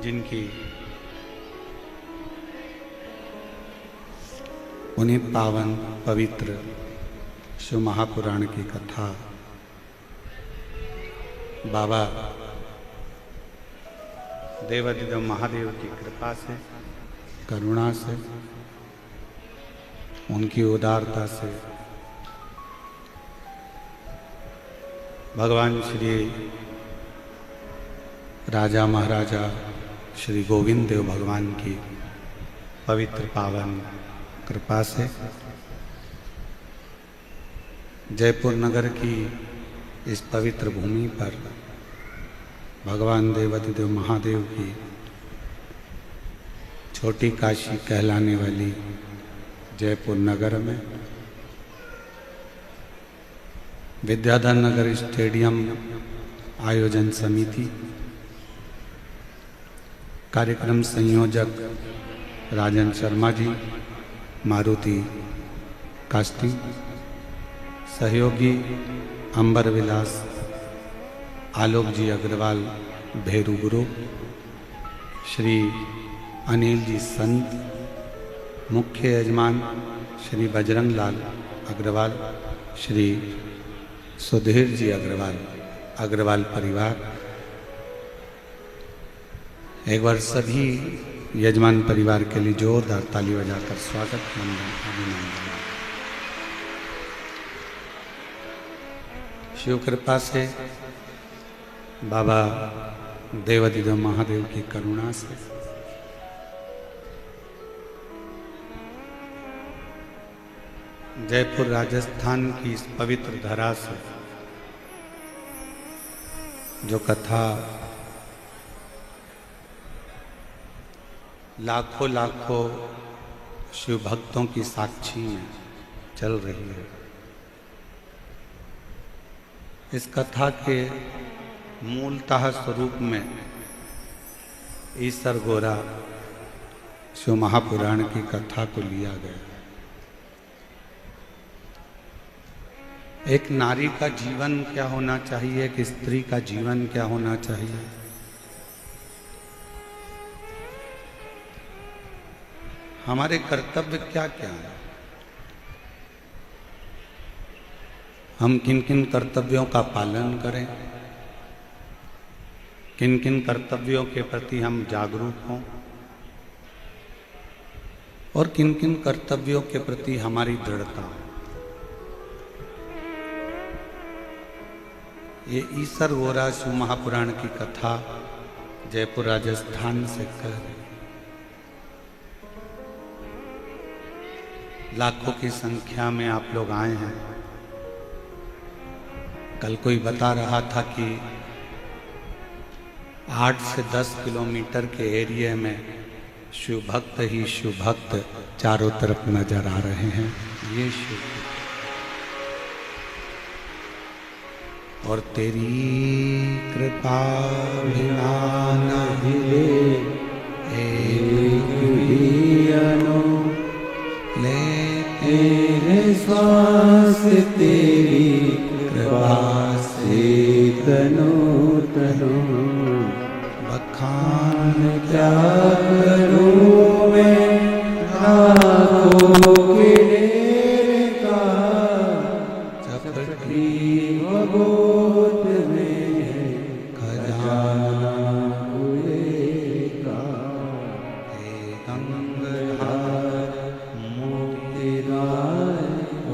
जिनकी पुनीत पावन पवित्र शिव महापुराण की कथा बाबा देवाधिदेव महादेव की कृपा से, करुणा से, उनकी उदारता से भगवान श्री राजा महाराजा श्री गोविंद देव भगवान की पवित्र पावन कृपा से जयपुर नगर की इस पवित्र भूमि पर भगवान देवाधिदेव महादेव की छोटी काशी कहलाने वाली जयपुर नगर में विद्याधर नगर स्टेडियम आयोजन समिति, कार्यक्रम संयोजक राजन शर्मा जी, मारुति कास्टिंग, सहयोगी अंबर विलास, आलोक जी अग्रवाल भेरू ग्रुप, श्री अनिल जी संत, मुख्य यजमान श्री बजरंग लाल अग्रवाल, श्री सुधीर जी अग्रवाल परिवार। एक बार सभी यजमान परिवार के लिए जोरदार ताली बजाकर स्वागत अभिनंदन। शिव कृपा से, बाबा देवाधिदेव महादेव की करुणा से जयपुर राजस्थान की इस पवित्र धरा से जो कथा लाखों लाखों शिव भक्तों की साक्षी में चल रही है, इस कथा के मूलतः स्वरूप में ईसर गोरा शिव महापुराण की कथा को लिया गया। एक नारी का जीवन क्या होना चाहिए, एक स्त्री का जीवन क्या होना चाहिए, हमारे कर्तव्य क्या क्या हैं, हम किन किन कर्तव्यों का पालन करें, किन किन कर्तव्यों के प्रति हम जागरूक हों और किन किन कर्तव्यों के प्रति हमारी दृढ़ता हो। ये ईसर गोरा शिव महापुराण की कथा जयपुर राजस्थान से कह रही। लाखों की संख्या में आप लोग आए हैं। कल कोई बता रहा था कि 8 से 10 किलोमीटर के एरिया में शिव भक्त ही शिव भक्त चारों तरफ नजर आ रहे हैं। ये शिव और तेरी कृपा बिना न हिले एक भी अनु ले, तेरे श्वास तेरी कृपा से तनो तनो, बखान क्या करूं मैं लाखों के ढेर का, चपटी गोद में खजाना हुए का, हे गंगाधर मोतीदार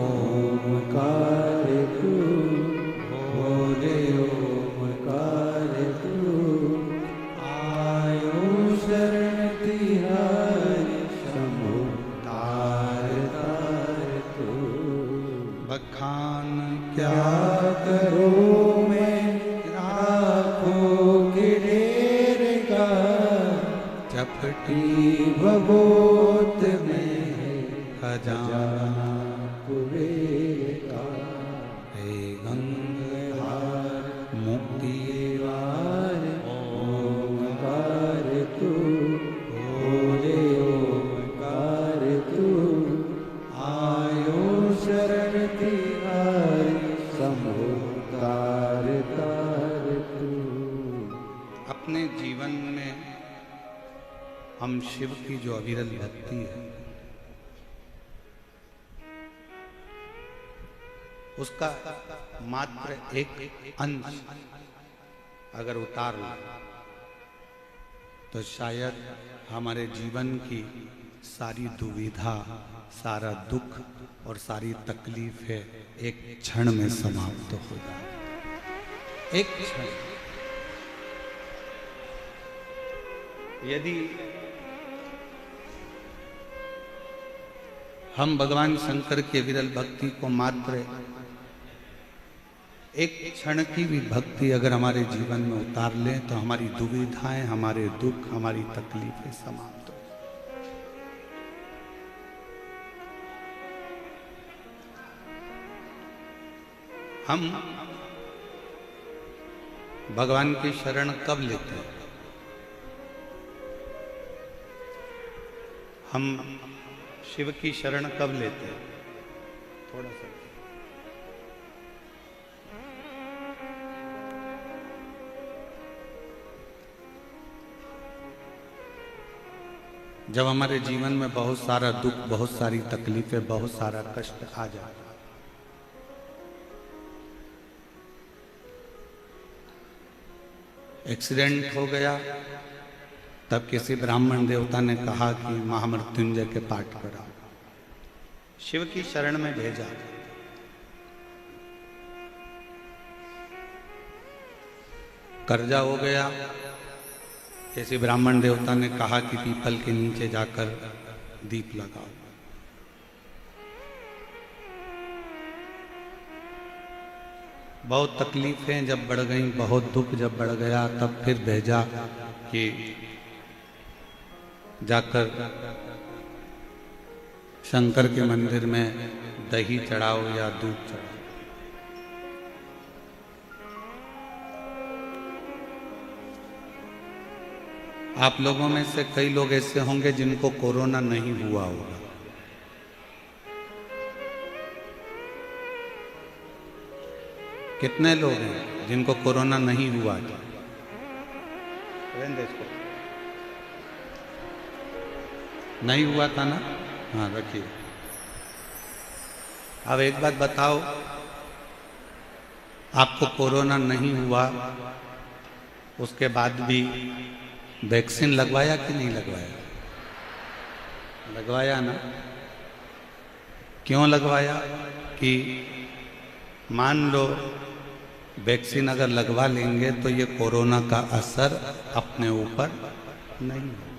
ओमकार तू, बोले ओमकार तू, आयो शरण तिहारी शंभु तार तार तू, बखान क्या करूं मैं लाखों के ढेर का, चपटी भगोत में खजाना कुबेर का, हे गंगाधर मुक्तिवार ओमकार तू, बोले ओमकार तू, आयो शरण तिहारी शंभु तार तार तू। अपने जीवन में हम शिव की जो अविरल भक्ति है उसका मात्र एक अंश अगर उतार लो तो शायद हमारे जीवन की सारी दुविधा, सारा दुख और सारी तकलीफें एक क्षण में समाप्त हो जाए। एक क्षण। यदि हम भगवान शंकर के विरल भक्ति को मात्र एक क्षण की भी भक्ति अगर हमारे जीवन में उतार लें तो हमारी दुविधाएं, हमारे दुख, हमारी तकलीफें समाप्त हो। हम भगवान की शरण कब लेते हैं? हम शिव की शरण कब लेते हैं? थोड़ा सा जब हमारे जीवन में बहुत सारा दुख, बहुत सारी तकलीफें, बहुत सारा कष्ट आ जाए, एक्सीडेंट हो गया, तब किसी ब्राह्मण देवता ने कहा कि महामृत्युंजय के पाठ कराओ, शिव की शरण में भेजा। कर्जा हो गया, किसी ब्राह्मण देवता ने कहा कि पीपल के नीचे जाकर दीप लगाओ। बहुत तकलीफें जब बढ़ गईं, बहुत दुख जब बढ़ गया, तब फिर भेजा कि जाकर शंकर के मंदिर में दही चढ़ाओ या दूध चढ़ाओ। आप लोगों में से कई लोग ऐसे होंगे जिनको कोरोना नहीं हुआ होगा। कितने लोग हैं जिनको कोरोना नहीं हुआ था? नहीं हुआ था ना? हाँ, रखिए। अब एक बात बताओ, आपको कोरोना नहीं हुआ, उसके बाद भी वैक्सीन लगवाया कि नहीं लगवाया? लगवाया ना? क्यों लगवाया? कि मान लो वैक्सीन अगर लगवा लेंगे तो ये कोरोना का असर अपने ऊपर नहीं है।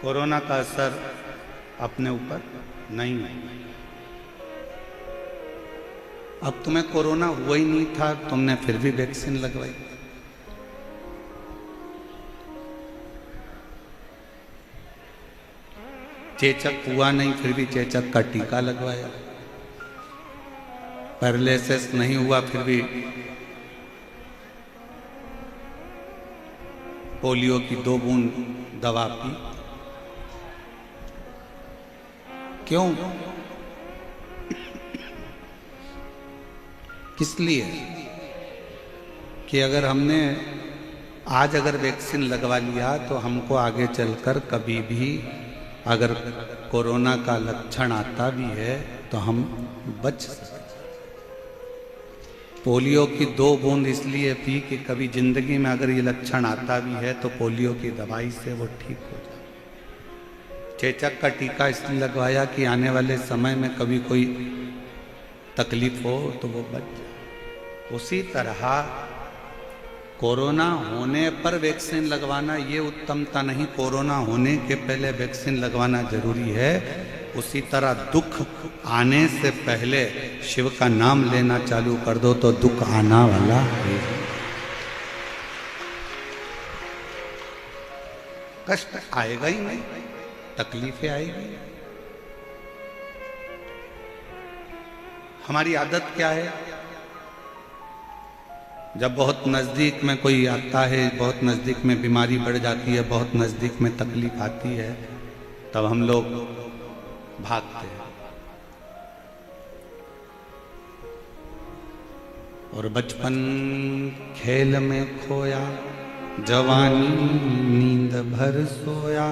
कोरोना का असर अपने ऊपर नहीं है। अब तुम्हें कोरोना हुआ ही नहीं था, तुमने फिर भी वैक्सीन लगवाई। चेचक हुआ नहीं, फिर भी चेचक का टीका लगवाया। पैरालिसिस नहीं हुआ, फिर भी पोलियो की 2 बूंद दवा पी। क्यों? किस लिए? कि अगर हमने आज अगर वैक्सीन लगवा लिया तो हमको आगे चलकर कभी भी अगर कोरोना का लक्षण आता भी है तो हम बच सकते। पोलियो की 2 बूंद इसलिए पी कि कभी जिंदगी में अगर ये लक्षण आता भी है तो पोलियो की दवाई से वो ठीक हो जाए। चेचक का टीका इसलिए लगवाया कि आने वाले समय में कभी कोई तकलीफ हो तो वो बच जाए। उसी तरह कोरोना होने पर वैक्सीन लगवाना ये उत्तमता नहीं, कोरोना होने के पहले वैक्सीन लगवाना जरूरी है। उसी तरह दुख आने से पहले शिव का नाम लेना चालू कर दो तो दुख आना वाला है। कष्ट आएगा ही नहीं, तकलीफें आएगी। हमारी आदत क्या है? जब बहुत नज़दीक में कोई आता है, बहुत नज़दीक में बीमारी बढ़ जाती है, बहुत नज़दीक में तकलीफ आती है, तब हम लोग भागते हैं। और बचपन खेल में खोया, जवानी नींद भर सोया,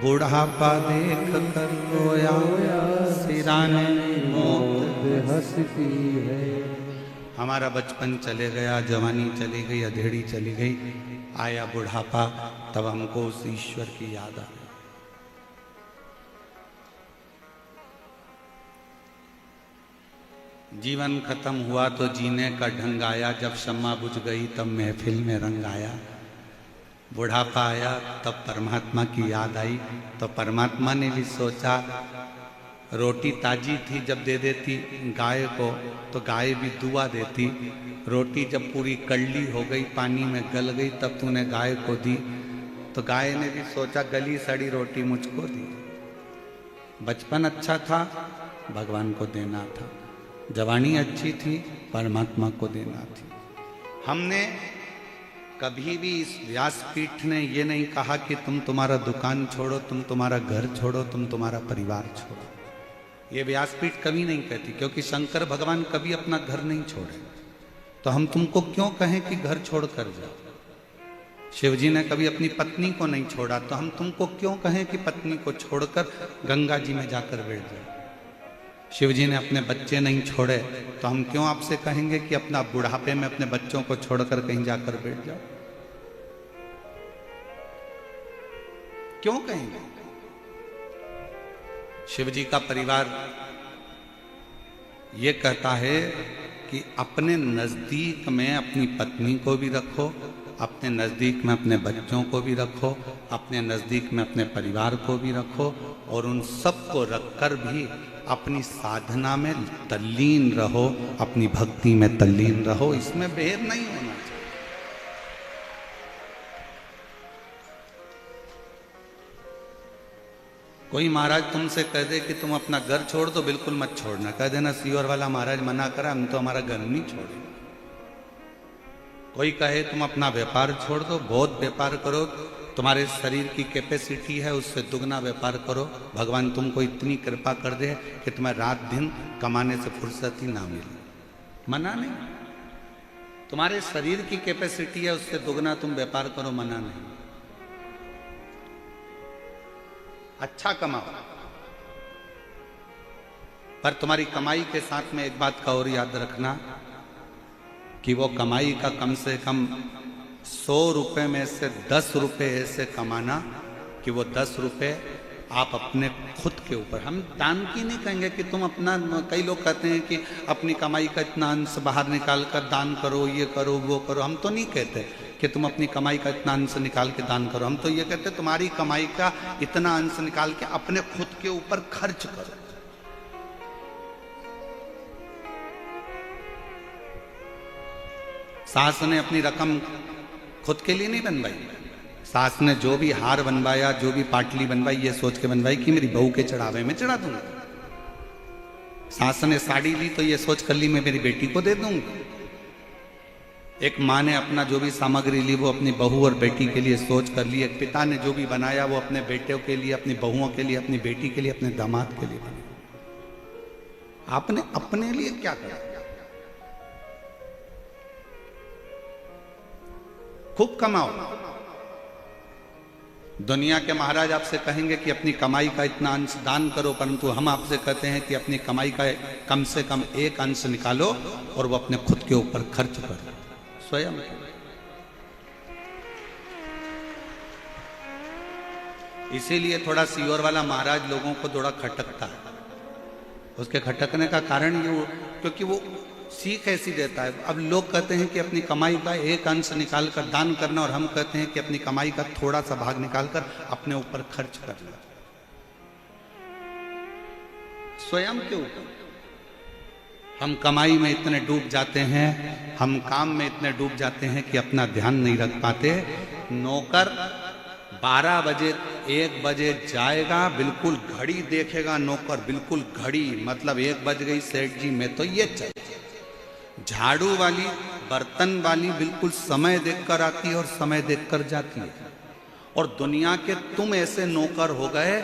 बुढ़ापा देख कर रोया, सिराने मौत हंसती है। हमारा बचपन चले गया, जवानी चली गई, अधेड़ी चली गई, आया बुढ़ापा, तब हमको उस ईश्वर की याद आ गई। जीवन खत्म हुआ तो जीने का ढंग आया, जब शम्मा बुझ गई तब महफिल में रंग आया। बुढ़ापा आया तब परमात्मा की याद आई, तो परमात्मा ने भी सोचा, रोटी ताजी थी जब दे देती गाय को तो गाय भी दुआ देती, रोटी जब पूरी कड़ली हो गई, पानी में गल गई, तब तूने गाय को दी, तो गाय ने भी सोचा गली सड़ी रोटी मुझको दी। बचपन अच्छा था, भगवान को देना था, जवानी अच्छी थी, परमात्मा को देना थी। हमने कभी भी इस व्यासपीठ ने ये नहीं कहा कि तुम तुम्हारा दुकान छोड़ो, तुम तुम्हारा घर छोड़ो, तुम तुम्हारा परिवार छोड़ो। ये व्यासपीठ कभी नहीं कहती, क्योंकि शंकर भगवान कभी अपना घर नहीं छोड़े, तो हम तुमको क्यों कहें कि घर छोड़ कर जाओ। शिवजी ने कभी अपनी पत्नी को नहीं छोड़ा, तो हम तुमको क्यों कहें कि पत्नी को छोड़कर गंगा जी में जाकर बैठ जाओ। शिवजी ने अपने बच्चे नहीं छोड़े, तो हम क्यों आपसे कहेंगे कि अपना बुढ़ापे में अपने बच्चों को छोड़कर कहीं जाकर बैठ जाओ। क्यों कहेंगे। शिवजी का परिवार ये कहता है कि अपने नजदीक में अपनी पत्नी को भी रखो, अपने नजदीक में अपने बच्चों को भी रखो, अपने नजदीक में अपने परिवार को भी रखो, और उन सबको रखकर भी अपनी साधना में तल्लीन रहो, अपनी भक्ति में तल्लीन रहो। इसमें भेद नहीं होना चाहिए। कोई महाराज तुमसे कह दे कि तुम अपना घर छोड़ दो, बिल्कुल मत छोड़ना। कह देना सीवर वाला महाराज मना करा, हम तो हमारा घर नहीं छोड़े। कोई कहे तुम अपना व्यापार छोड़ दो, बहुत व्यापार करो, तुम्हारे शरीर की कैपेसिटी है उससे दुगना व्यापार करो, भगवान तुमको इतनी कृपा कर दे कि तुम्हें रात दिन कमाने से फुर्सत ही ना मिले। मना नहीं। तुम्हारे शरीर की कैपेसिटी है उससे दुगना तुम व्यापार करो, मना नहीं। अच्छा कमाओ, पर तुम्हारी कमाई के साथ में एक बात का और याद रखना कि वो कमाई का कम से कम 100 रुपए में से 10 रुपए ऐसे कमाना कि वो 10 रुपए आप अपने खुद के ऊपर। हम दान की नहीं कहेंगे कि तुम अपना, कई लोग कहते हैं कि अपनी कमाई का इतना अंश बाहर निकाल कर दान करो, ये करो वो करो। हम तो नहीं कहते कि तुम अपनी कमाई का इतना अंश निकाल के दान करो, हम तो ये कहते तुम्हारी कमाई का इतना अंश निकाल के अपने खुद के ऊपर खर्च करो। सास ने अपनी रकम खुद के लिए नहीं बनवाई, सास ने जो भी हार बनवाया, जो भी पाटली बनवाई, ये सोच के बनवाई कि मेरी बहू के चढ़ावे में चढ़ा दूंगा। सास ने साड़ी ली तो ये सोच कर ली मैं मेरी बेटी को दे दूंगा। एक माँ ने अपना जो भी सामग्री ली वो अपनी बहू और बेटी के लिए सोच कर ली। एक पिता ने जो भी बनाया वो अपने बेटों के लिए, अपनी बहुओं के लिए, अपनी बेटी के लिए, अपने दामाद के लिए बनाया। आपने अपने लिए क्या करा? खूब कमाओ। दुनिया के महाराज आपसे कहेंगे कि अपनी कमाई का इतना अंश दान करो, परंतु हम आपसे कहते हैं कि अपनी कमाई का कम से कम एक अंश निकालो और वो अपने खुद के ऊपर खर्च करो, स्वयं। इसीलिए थोड़ा सीवर वाला महाराज लोगों को थोड़ा खटकता है। उसके खटकने का कारण ये क्योंकि वो सीख ऐसी देता है। अब लोग कहते हैं कि अपनी कमाई का एक अंश निकाल कर दान करना, और हम कहते हैं कि अपनी कमाई का थोड़ा सा भाग निकाल कर अपने ऊपर खर्च करना, स्वयं के ऊपर। हम कमाई में इतने डूब जाते हैं, हम काम में इतने डूब जाते हैं कि अपना ध्यान नहीं रख पाते। नौकर 12 बजे 1 बजे जाएगा, बिल्कुल घड़ी देखेगा नौकर, बिल्कुल घड़ी, मतलब 1 बज गई सेठ जी मैं तो ये चल। झाड़ू वाली, बर्तन वाली बिल्कुल समय देखकर आती है और समय देखकर जाती है। और दुनिया के तुम ऐसे नौकर हो गए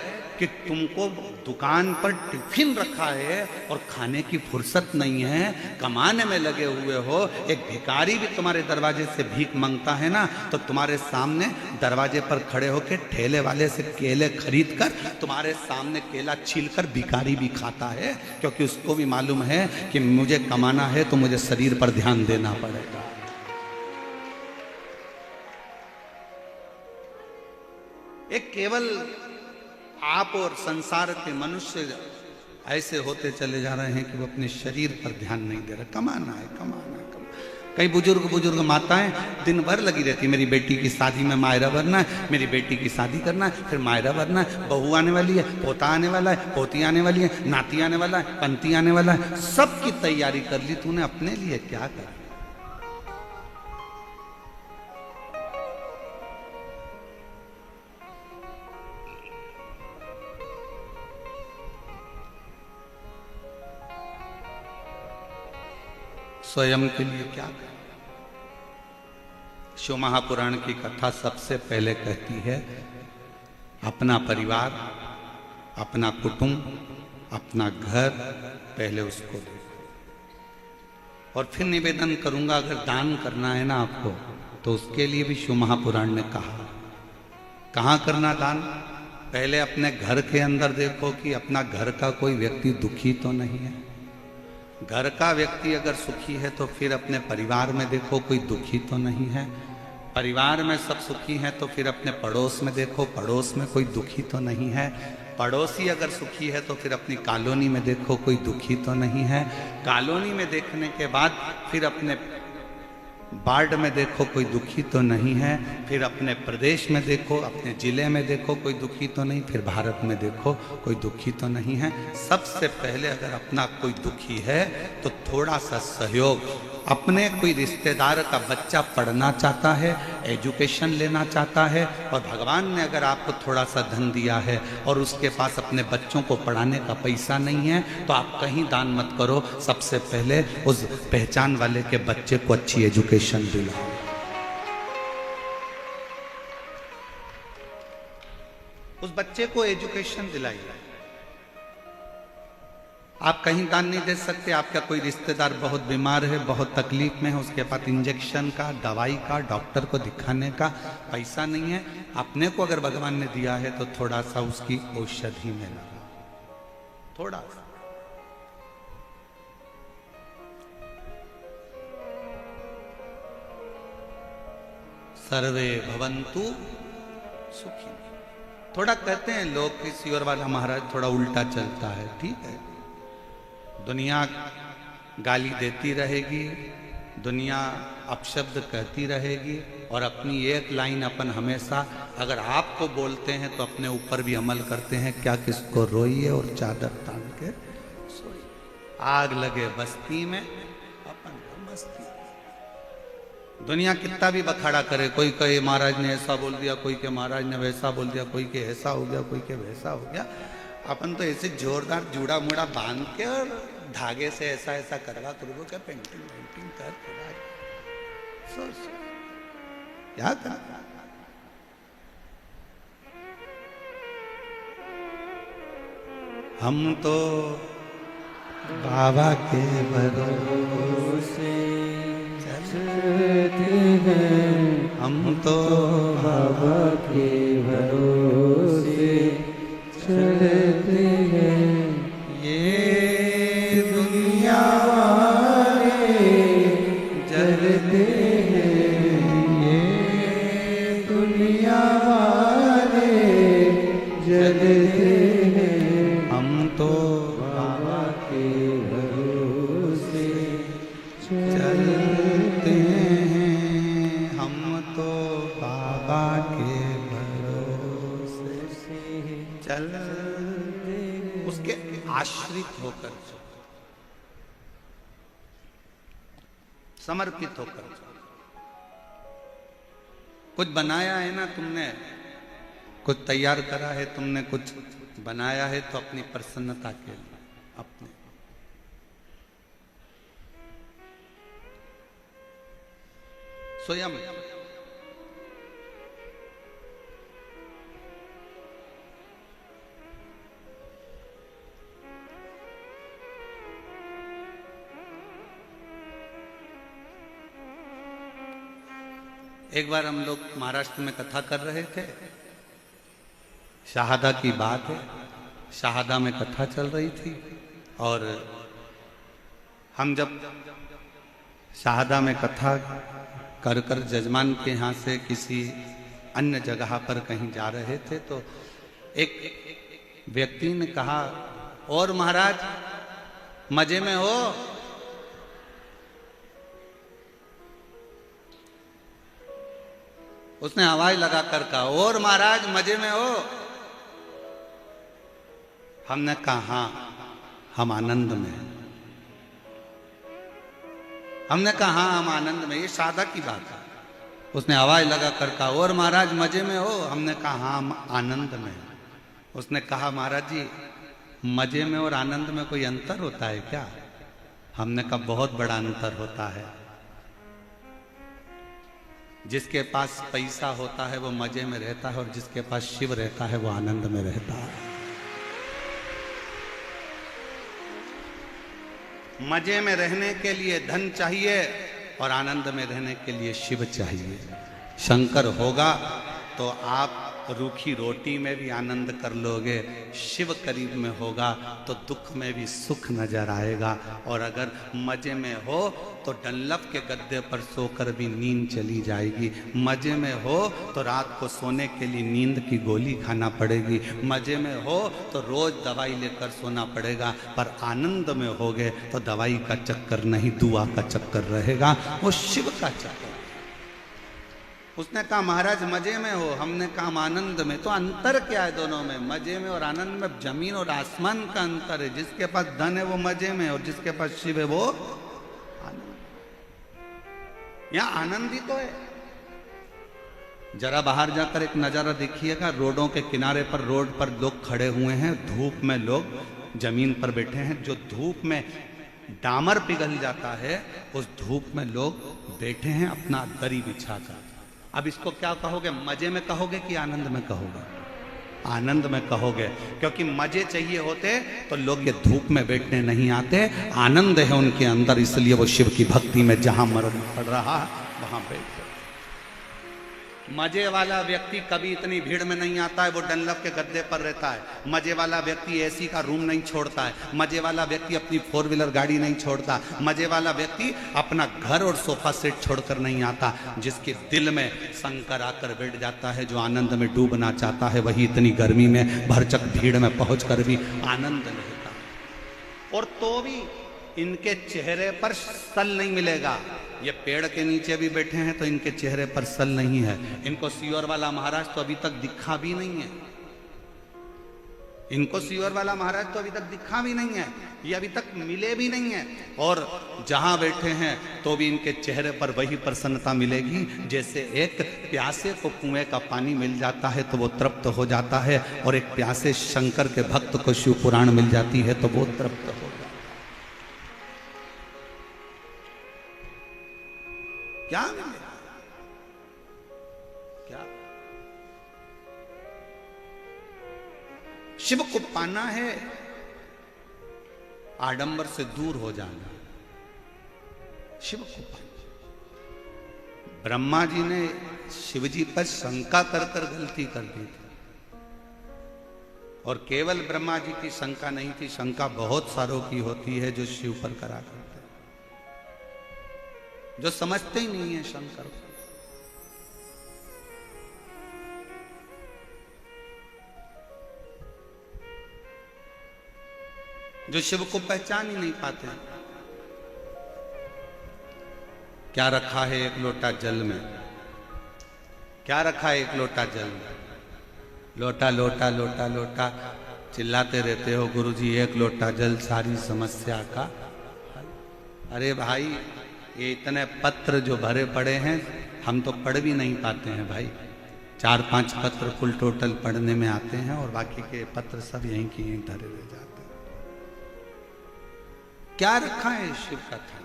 कि तुमको दुकान पर टिफिन रखा है और खाने की फुर्सत नहीं है, कमाने में लगे हुए हो, एक भिखारी भी तुम्हारे दरवाजे से भीख मांगता है ना, तो तुम्हारे सामने दरवाजे पर खड़े होकर ठेले वाले से केले खरीद कर तुम्हारे सामने केला छीलकर भिखारी भी खाता है, क्योंकि उसको भी मालूम है कि मुझे कमाना है तो मुझे शरीर पर ध्यान देना पड़ेगा। एक केवल आप और संसार के मनुष्य ऐसे होते चले जा रहे हैं कि वो अपने शरीर पर ध्यान नहीं दे रहे। कमाना है, कमाना है, कमाना। कई बुजुर्ग माताएं दिन भर लगी रहती, मेरी बेटी की शादी में मायरा भरना है, मेरी बेटी की शादी करना है, फिर मायरा भरना है, बहू आने वाली है, पोता आने वाला है, पोती आने वाली है, नाती आने वाला है, पंती आने वाला है, सबकी तैयारी कर ली, तूने अपने लिए क्या कर? स्वयं के लिए क्या करें? शिव महापुराण की कथा सबसे पहले कहती है अपना परिवार, अपना कुटुंब, अपना घर पहले उसको देखो। और फिर निवेदन करूंगा, अगर दान करना है ना आपको, तो उसके लिए भी शिव महापुराण ने कहा। कहाँ करना दान? पहले अपने घर के अंदर देखो कि अपना घर का कोई व्यक्ति दुखी तो नहीं है। घर का व्यक्ति अगर सुखी है तो फिर अपने परिवार में देखो कोई दुखी तो नहीं है। परिवार में सब सुखी हैं तो फिर अपने पड़ोस में देखो, पड़ोस में कोई दुखी तो नहीं है। पड़ोसी अगर सुखी है तो फिर अपनी कॉलोनी में देखो कोई दुखी तो नहीं है। कॉलोनी में देखने के बाद फिर अपने वार्ड में देखो कोई दुखी तो नहीं है। फिर अपने प्रदेश में देखो, अपने जिले में देखो कोई दुखी तो नहीं, फिर भारत में देखो कोई दुखी तो नहीं है। सबसे पहले अगर अपना कोई दुखी है तो थोड़ा सा सहयोग। अपने कोई रिश्तेदार का बच्चा पढ़ना चाहता है, एजुकेशन लेना चाहता है, और भगवान ने अगर आपको थोड़ा सा धन दिया है और उसके पास अपने बच्चों को पढ़ाने का पैसा नहीं है, तो आप कहीं दान मत करो। सबसे पहले उस पहचान वाले के बच्चे को अच्छी एजुकेशन दिलाओ। उस बच्चे को एजुकेशन दिलाइए। आप कहीं दान नहीं दे सकते। आपका कोई रिश्तेदार बहुत बीमार है, बहुत तकलीफ में है, उसके पास इंजेक्शन का, दवाई का, डॉक्टर को दिखाने का पैसा नहीं है। अपने को अगर भगवान ने दिया है तो थोड़ा सा उसकी औषधि में लगा, थोड़ा सा। सर्वे भवन्तु सुखी। थोड़ा कहते हैं लोग कि सियोर वाला महाराज थोड़ा उल्टा चलता है। ठीक है, दुनिया गाली देती रहेगी, दुनिया अपशब्द कहती रहेगी, और अपनी एक लाइन अपन हमेशा अगर आपको बोलते हैं तो अपने ऊपर भी अमल करते हैं। क्या किसको रोइए और चादर तान के सोइए। आग लगे बस्ती में, अपन मस्ती। दुनिया कितना भी बखाड़ा करे, कोई कहे महाराज ने ऐसा बोल दिया, कोई के महाराज ने वैसा बोल दिया, कोई के ऐसा हो गया, कोई के वैसा हो गया। अपन तो ऐसे जोरदार जूड़ा मुड़ा बांध के और धागे से ऐसा ऐसा करवा करवा के पेंटिंग कर सोच क्या कर। हम तो बाबा के भरोसे चलते हैं, हम तो बाबा के भरोसे चलते हैं। ये दुनिया वाले जलते हैं, ये दुनिया वाले जलते हैं। हम तो बाबा के भरोसे चलते हैं, हम तो बाबा के भरोसे चल उसके आश्रित होकर, समर्पित होकर। कुछ बनाया है ना तुमने, कुछ तैयार करा है तुमने, कुछ बनाया है तो अपनी प्रसन्नता के लिए, अपने स्वयं। एक बार हम लोग महाराष्ट्र में कथा कर रहे थे, शहादा की बात है। शहादा में कथा चल रही थी और हम जब शहादा में कथा कर कर जजमान के यहाँ से किसी अन्य जगह पर कहीं जा रहे थे तो एक व्यक्ति ने कहा, और महाराज मजे में हो? उसने आवाज लगाकर कहा, और महाराज मजे में हो? हमने कहा हाँ हम आनंद में। हमने कहा हाँ हम आनंद में, ये सादा की बात है। उसने आवाज लगाकर कहा, और महाराज मजे में हो? हमने कहा हाँ हम आनंद में। उसने कहा, महाराज जी मजे में और आनंद में कोई अंतर होता है क्या? हमने कहा बहुत बड़ा अंतर होता है। जिसके पास पैसा होता है वो मजे में रहता है और जिसके पास शिव रहता है वो आनंद में रहता है। मजे में रहने के लिए धन चाहिए और आनंद में रहने के लिए शिव चाहिए। शंकर होगा तो आप रूखी रोटी में भी आनंद कर लोगे, शिव करीब में होगा तो दुख में भी सुख नजर आएगा। और अगर मजे में हो तो डंलप के गद्दे पर सोकर भी नींद चली जाएगी। मजे में हो तो रात को सोने के लिए नींद की गोली खाना पड़ेगी। मजे में हो तो रोज दवाई लेकर सोना पड़ेगा। पर आनंद में होगे तो दवाई का चक्कर नहीं, दुआ का चक्कर रहेगा, वो शिव का चक्कर। उसने कहा महाराज मजे में हो? हमने कहा आनंद में। तो अंतर क्या है दोनों में? मजे में और आनंद में जमीन और आसमान का अंतर है। जिसके पास धन है वो मजे में और जिसके पास शिव है वो आनंद। यहां आनंद ही तो है। जरा बाहर जाकर एक नजारा देखिएगा, रोडों के किनारे पर रोड पर लोग खड़े हुए हैं, धूप में लोग जमीन पर बैठे हैं। जो धूप में डामर पिघल जाता है उस धूप में लोग बैठे हैं अपना दरी बिछाकर। अब इसको क्या कहोगे? मजे में कहोगे कि आनंद में कहोगे? आनंद में कहोगे, क्योंकि मजे चाहिए होते तो लोग ये धूप में बैठने नहीं आते। आनंद है उनके अंदर, इसलिए वो शिव की भक्ति में जहां मर्द पड़ रहा वहां बैठ। मजे वाला व्यक्ति कभी इतनी भीड़ में नहीं आता है, वो डंलप के गद्दे पर रहता है। मजे वाला व्यक्ति एसी का रूम नहीं छोड़ता है। मजे वाला व्यक्ति अपनी 4 व्हीलर गाड़ी नहीं छोड़ता। मजे वाला व्यक्ति अपना घर और सोफा सेट छोड़कर नहीं आता। जिसके दिल में शंकर आकर बैठ जाता है, जो आनंद में डूबना चाहता है, वही इतनी गर्मी में भरचक भीड़ में पहुंचकर भी आनंद लेता है। और तो भी इनके चेहरे पर सल नहीं मिलेगा। ये पेड़ के नीचे भी बैठे हैं तो इनके चेहरे पर सल नहीं है। इनको सीहोर वाला महाराज तो अभी तक दिखा भी नहीं है। इनको सीहोर वाला महाराज तो अभी तक दिखा भी नहीं है, ये अभी तक मिले भी नहीं है। और जहां बैठे हैं तो भी इनके चेहरे पर वही प्रसन्नता मिलेगी जैसे एक प्यासे को कुएं का पानी मिल जाता है तो वो तृप्त हो जाता है, और एक प्यासे शंकर के भक्त को शिव पुराण मिल जाती है तो वो तृप्त हो जाता है। क्या मिलेगा? क्या? शिव को पाना है, आडंबर से दूर हो जाना। शिव को पाना। ब्रह्मा जी ने शिव जी पर शंका कर कर गलती कर दी थी। और केवल ब्रह्मा जी की शंका नहीं थी, शंका बहुत सारों की होती है जो शिव पर करा करते हैं, जो समझते ही नहीं है शंकर को। जो शिव को पहचान ही नहीं पाते। क्या रखा है एक लोटा जल में? क्या रखा है एक लोटा जल में? लोटा लोटा लोटा लोटा चिल्लाते रहते हो, गुरुजी एक लोटा जल सारी समस्या का। अरे भाई, ये इतने पत्र जो भरे पड़े हैं हम तो पढ़ भी नहीं पाते हैं भाई। 4-5 पत्र कुल टोटल पढ़ने में आते हैं और बाकी के पत्र सब यहीं की यहीं धरे रह जाते हैं। क्या रखा है शिव का था?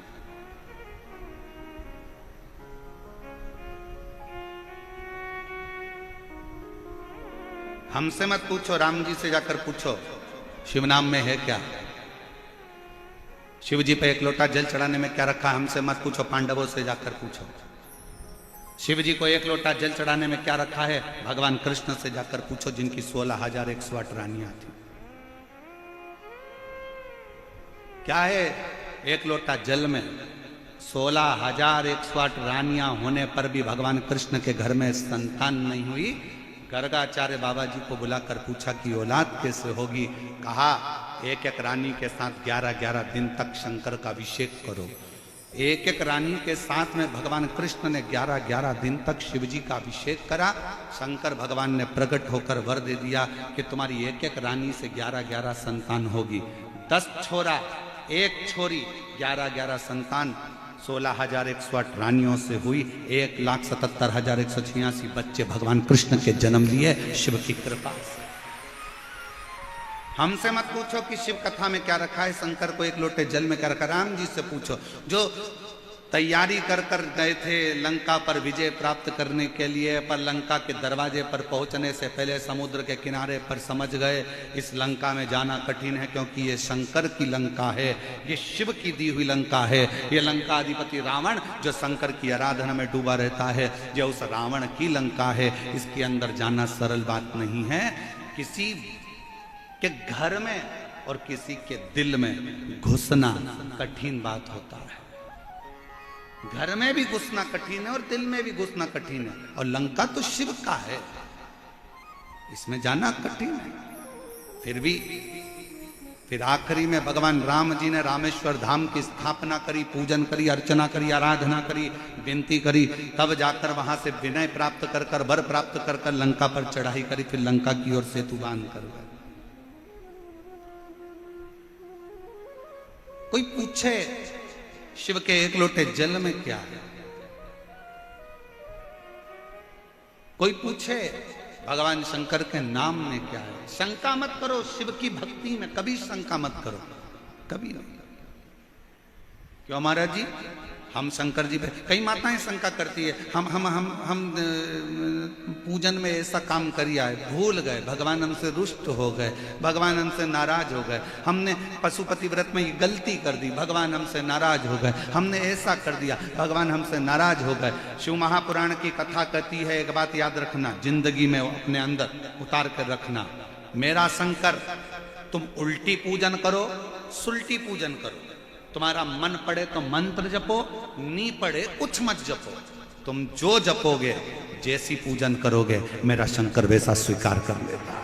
हमसे मत पूछो, राम जी से जाकर पूछो शिव नाम में है क्या। शिव जी पे एक लोटा जल चढ़ाने में क्या रखा है हमसे मत पूछो, पांडवों से जाकर पूछो। शिव जी को एक लोटा जल चढ़ाने में क्या रखा है? भगवान कृष्ण से जाकर पूछो, जिनकी 16,108 रानियां थी। क्या है? एक लोटा जल में 16,108 रानियां होने पर भी भगवान कृष्ण के घर में संतान नहीं हुई। गर्गाचार्य बाबा जी को बुलाकर पूछा कि औलाद कैसे होगी? कहा एक एक रानी के साथ 11-11 दिन तक शंकर का अभिषेक करो। एक एक रानी के साथ में भगवान कृष्ण ने 11-11 दिन तक शिव जी का अभिषेक करा। शंकर भगवान ने प्रकट होकर वर दे दिया कि तुम्हारी एक एक रानी से 11-11 संतान होगी। 10 छोरा, एक छोरी, 11-11 संतान 16,108 रानियों से हुई। 1,77,186 बच्चे भगवान कृष्ण के जन्म लिए शिव की कृपा से। हमसे मत पूछो कि शिव कथा में क्या रखा है, शंकर को एक लोटे जल में क्या रखा। राम जी से पूछो, जो तैयारी कर कर गए थे लंका पर विजय प्राप्त करने के लिए, पर लंका के दरवाजे पर पहुंचने से पहले समुद्र के किनारे पर समझ गए इस लंका में जाना कठिन है, क्योंकि ये शंकर की लंका है, ये शिव की दी हुई लंका है। ये लंका अधिपति रावण जो शंकर की आराधना में डूबा रहता है, ये उस रावण की लंका है। इसके अंदर जाना सरल बात नहीं है। किसी के घर में और किसी के दिल में घुसना कठिन बात होता है। घर में भी घुसना कठिन है और दिल में भी घुसना कठिन है, और लंका तो शिव का है, इसमें जाना कठिन है। फिर आखिरी में भगवान राम जी ने रामेश्वर धाम की स्थापना करी, पूजन करी, अर्चना करी, आराधना करी, विनती करी, तब जाकर वहां से विनय प्राप्त कर कर, वर प्राप्त कर कर लंका पर चढ़ाई करी। फिर लंका की ओर सेतु बांध कर गए। कोई पूछे शिव के एक लोटे जल में क्या है? कोई पूछे भगवान शंकर के नाम में क्या है? शंका मत करो शिव की भक्ति में, कभी शंका मत करो, कभी नहीं। क्यों महाराज जी? हम शंकर जी पे, कई माताएं शंका करती है, हम पूजन में ऐसा काम करिया है, भूल गए, भगवान हमसे रुष्ट हो गए, भगवान हमसे नाराज हो गए, हमने पशुपति व्रत में ये गलती कर दी, भगवान हमसे नाराज हो गए, हमने ऐसा कर दिया, भगवान हमसे नाराज हो गए। शिव महापुराण की कथा कहती है, एक बात याद रखना, जिंदगी में अपने अंदर उतार कर रखना, मेरा शंकर, तुम उल्टी पूजन करो, सुल्टी पूजन करो, तुम्हारा मन पड़े तो मंत्र जपो, नी पड़े कुछ मत जपो, तुम जो जपोगे, जैसी पूजन करोगे, मेरा शंकर वैसा स्वीकार कर लेता है।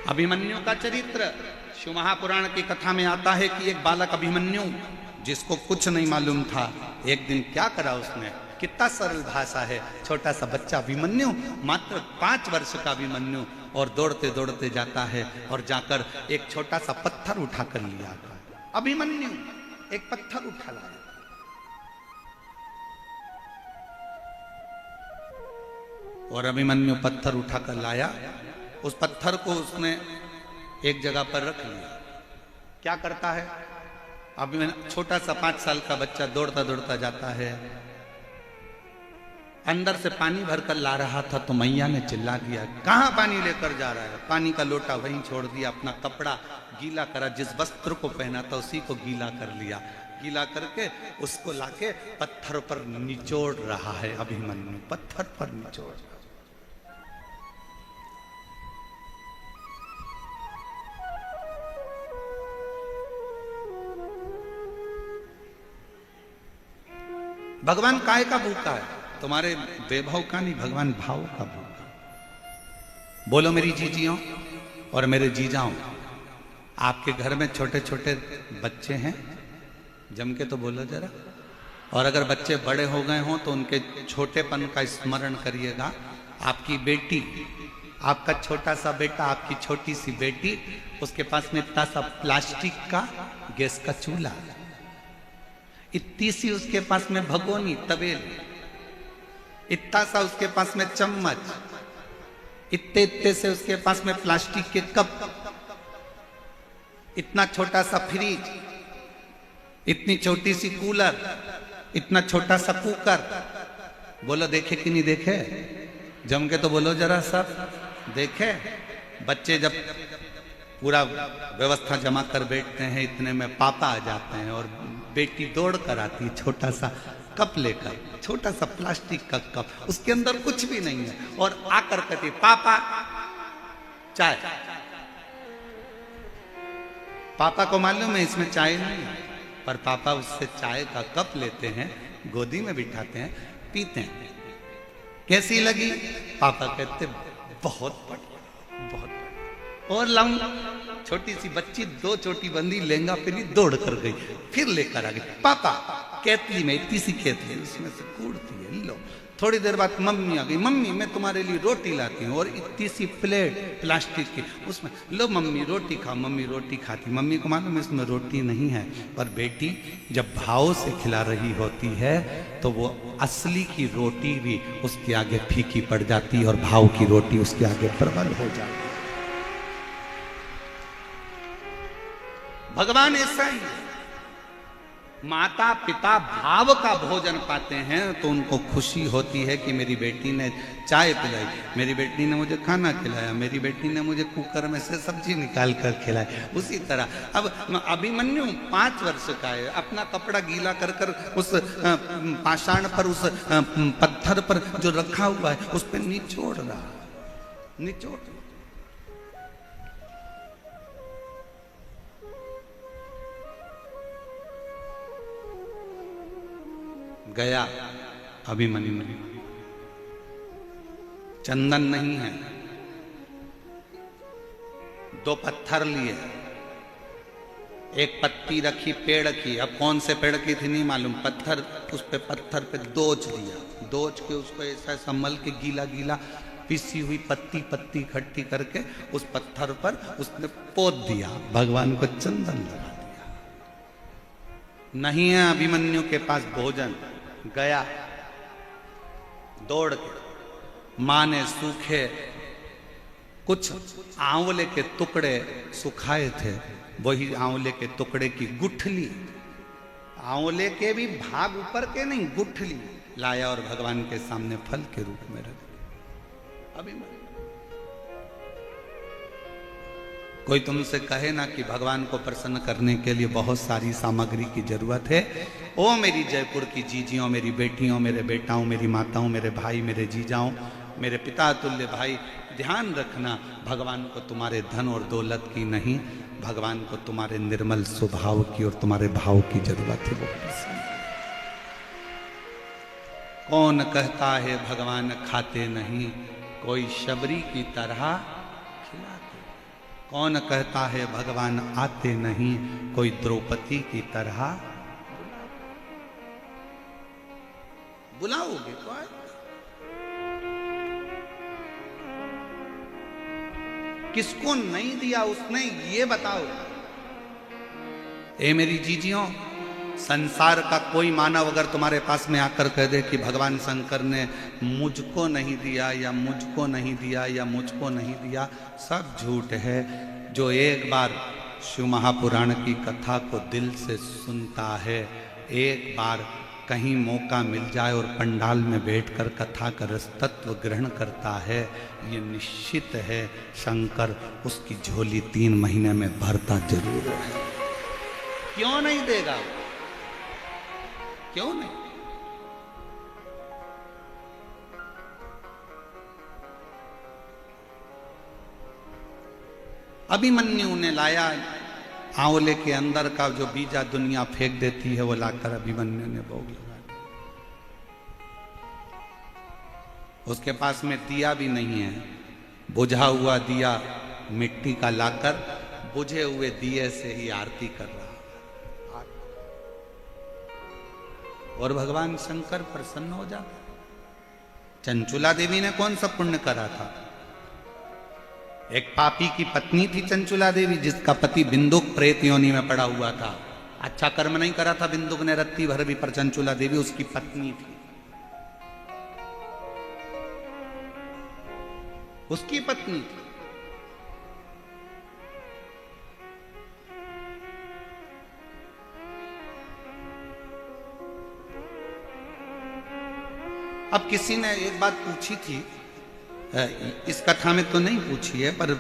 अभिमन्यु का चरित्र शिव महापुराण की कथा में आता है कि एक बालक अभिमन्यु, जिसको कुछ नहीं मालूम था, एक दिन क्या करा उसने, कितना सरल भाषा है, छोटा सा बच्चा अभिमन्यु, मात्र 5 वर्ष का अभिमन्यु, और दौड़ते दौड़ते जाता है और जाकर एक छोटा सा पत्थर उठा कर लिया। अभिमन्यु एक पत्थर उठा लाया, और अभिमन्यु पत्थर उठा कर लाया, उस पत्थर को उसने एक जगह पर रख लिया। क्या करता है अभिमन्यु? छोटा सा 5 साल का बच्चा दौड़ता दौड़ता जाता है, अंदर से पानी भरकर ला रहा था, तो मैया ने चिल्ला दिया, कहां पानी लेकर जा रहा है? पानी का लोटा वहीं छोड़ दिया, अपना कपड़ा गीला करा, जिस वस्त्र को पहना था उसी को गीला कर लिया, गीला करके उसको लाके पत्थर पर निचोड़ रहा है अभिमन्यु, पत्थर पर निचोड़। भगवान काय का भूखा है? तुम्हारे वैभव का नहीं, भगवान भाव का भूखा। बोलो मेरी जीजियों और मेरे जीजाओं, आपके घर में छोटे छोटे बच्चे हैं? जम के तो बोलो जरा। और अगर बच्चे बड़े हो गए हों तो उनके छोटेपन का स्मरण करिएगा। आपकी बेटी, आपका छोटा सा बेटा, आपकी छोटी सी बेटी, उसके पास में इतना सा प्लास्टिक का गैस का चूल्हा, इतनी सी उसके पास में भगोनी तवेल, इतना सा उसके पास में चम्मच, इतने इतने से उसके पास में प्लास्टिक के कप, इतना छोटा सा फ्रिज, इतनी छोटी सी कूलर, इतना छोटा सा कुकर। बोलो देखे कि नहीं देखे? जम के तो बोलो जरा सब देखे। बच्चे जब पूरा व्यवस्था जमा कर बैठते हैं, इतने में पापा आ जाते हैं और बेटी दौड़ कर आती है, छोटा सा कप लेकर, छोटा सा प्लास्टिक का कप, उसके अंदर कुछ भी नहीं है, और आकर कहती पापा चाय। पापा को मालूम है इसमें चाय नहीं है, पर पापा उससे चाय का कप लेते हैं, गोदी में बिठाते हैं, पीते हैं। कैसी लगी? पापा कहते बहुत बढ़िया, बहुत बढ़िया। और लाऊं? छोटी सी बच्ची 2 चोटी बंदी लहंगा पहनी दौड़ कर गई, फिर लेकर आ गई। पापा केतली में, इतनी सी केतली, उसमें से कूड़ती है, लो। थोड़ी देर बाद मम्मी आ गई, मम्मी मैं तुम्हारे लिए रोटी लाती हूँ, और इतनी सी प्लेट प्लास्टिक की, उसमें लो मम्मी रोटी खाओ। मम्मी रोटी खाती, मम्मी को मालूम है इसमें रोटी नहीं है, पर बेटी जब भाव से खिला रही होती है तो वो असली की रोटी भी उसके आगे फीकी पड़ जाती है, और भाव की रोटी उसके आगे प्रबल हो जाती है। भगवान ऐसा ही है, माता पिता भाव का भोजन पाते हैं तो उनको खुशी होती है कि मेरी बेटी ने चाय पिलाई, मेरी बेटी ने मुझे खाना खिलाया, मेरी बेटी ने मुझे कुकर में से सब्जी निकाल कर खिलाई। उसी तरह अब अभिमन्यु 5 वर्ष का है, अपना कपड़ा गीला कर कर उस पाषाण पर, उस पत्थर पर जो रखा हुआ है उस पर निचोड़ रहा, निचोड़। गया अभिमन्यु, चंदन नहीं है, 2 पत्थर लिए, एक पत्ती रखी पेड़ की, अब कौन से पेड़ की थी नहीं मालूम, पत्थर, उस पे पत्थर पे दोच दिया, दोच के उसको ऐसा संभल के गीला गीला पिसी हुई पत्ती पत्ती इकट्ठी करके उस पत्थर पर उसने पोत दिया, भगवान को चंदन लगा दिया। नहीं है अभिमन्यु के पास भोजन, गया दौड़ के, मां ने सूखे कुछ आंवले के टुकड़े सुखाए थे, वही आंवले के टुकड़े की गुठली, आंवले के भी भाग ऊपर के नहीं, गुठली लाया और भगवान के सामने फल के रूप में रख दिया। अभिमन्यु, कोई तुमसे कहे ना कि भगवान को प्रसन्न करने के लिए बहुत सारी सामग्री की जरूरत है, ओ मेरी जयपुर की जीजियों, मेरी बेटियों, मेरे बेटाओं, मेरी माताओं, मेरे भाई, मेरे जीजाओं, मेरे पिता तुल्य भाई, ध्यान रखना भगवान को तुम्हारे धन और दौलत की नहीं, भगवान को तुम्हारे निर्मल स्वभाव की और तुम्हारे भाव की जरूरत है। वो कौन कहता है भगवान खाते नहीं, कोई शबरी की तरह खिलाते। कौन कहता है भगवान आते नहीं, कोई द्रौपदी की तरह बुलाओगे तो आए। किसको नहीं दिया उसने ये बताओ। ए मेरी जीजियों, संसार का कोई मानव अगर तुम्हारे पास में आकर कह दे कि भगवान शंकर ने मुझको नहीं दिया या मुझको नहीं दिया या मुझको नहीं दिया, सब झूठ है। जो एक बार शिव महापुराण की कथा को दिल से सुनता है, एक बार कहीं मौका मिल जाए और पंडाल में बैठकर कथा का रस तत्व ग्रहण करता है, ये निश्चित है शंकर उसकी झोली 3 महीने में भरता जरूर है। क्यों नहीं देगा? क्यों नहीं? अभिमन्यु ने लाया आंवले के अंदर का जो बीजा दुनिया फेंक देती है, वो लाकर अभिमन्यु ने भोग लगा। उसके पास में दिया भी नहीं है, बुझा हुआ दिया मिट्टी का लाकर बुझे हुए दिए से ही आरती कर रहा। और भगवान शंकर प्रसन्न हो जाता। चंचुला देवी ने कौन सा पुण्य करा था? एक पापी की पत्नी थी चंचुला देवी, जिसका पति बिंदुक प्रेत योनि में पड़ा हुआ था। अच्छा कर्म नहीं करा था बिंदुक ने रत्ती भर भी, पर चंचुला देवी उसकी पत्नी थी, उसकी पत्नी थी। अब किसी ने एक बात पूछी थी, इस कथा में तो नहीं पूछी है, पर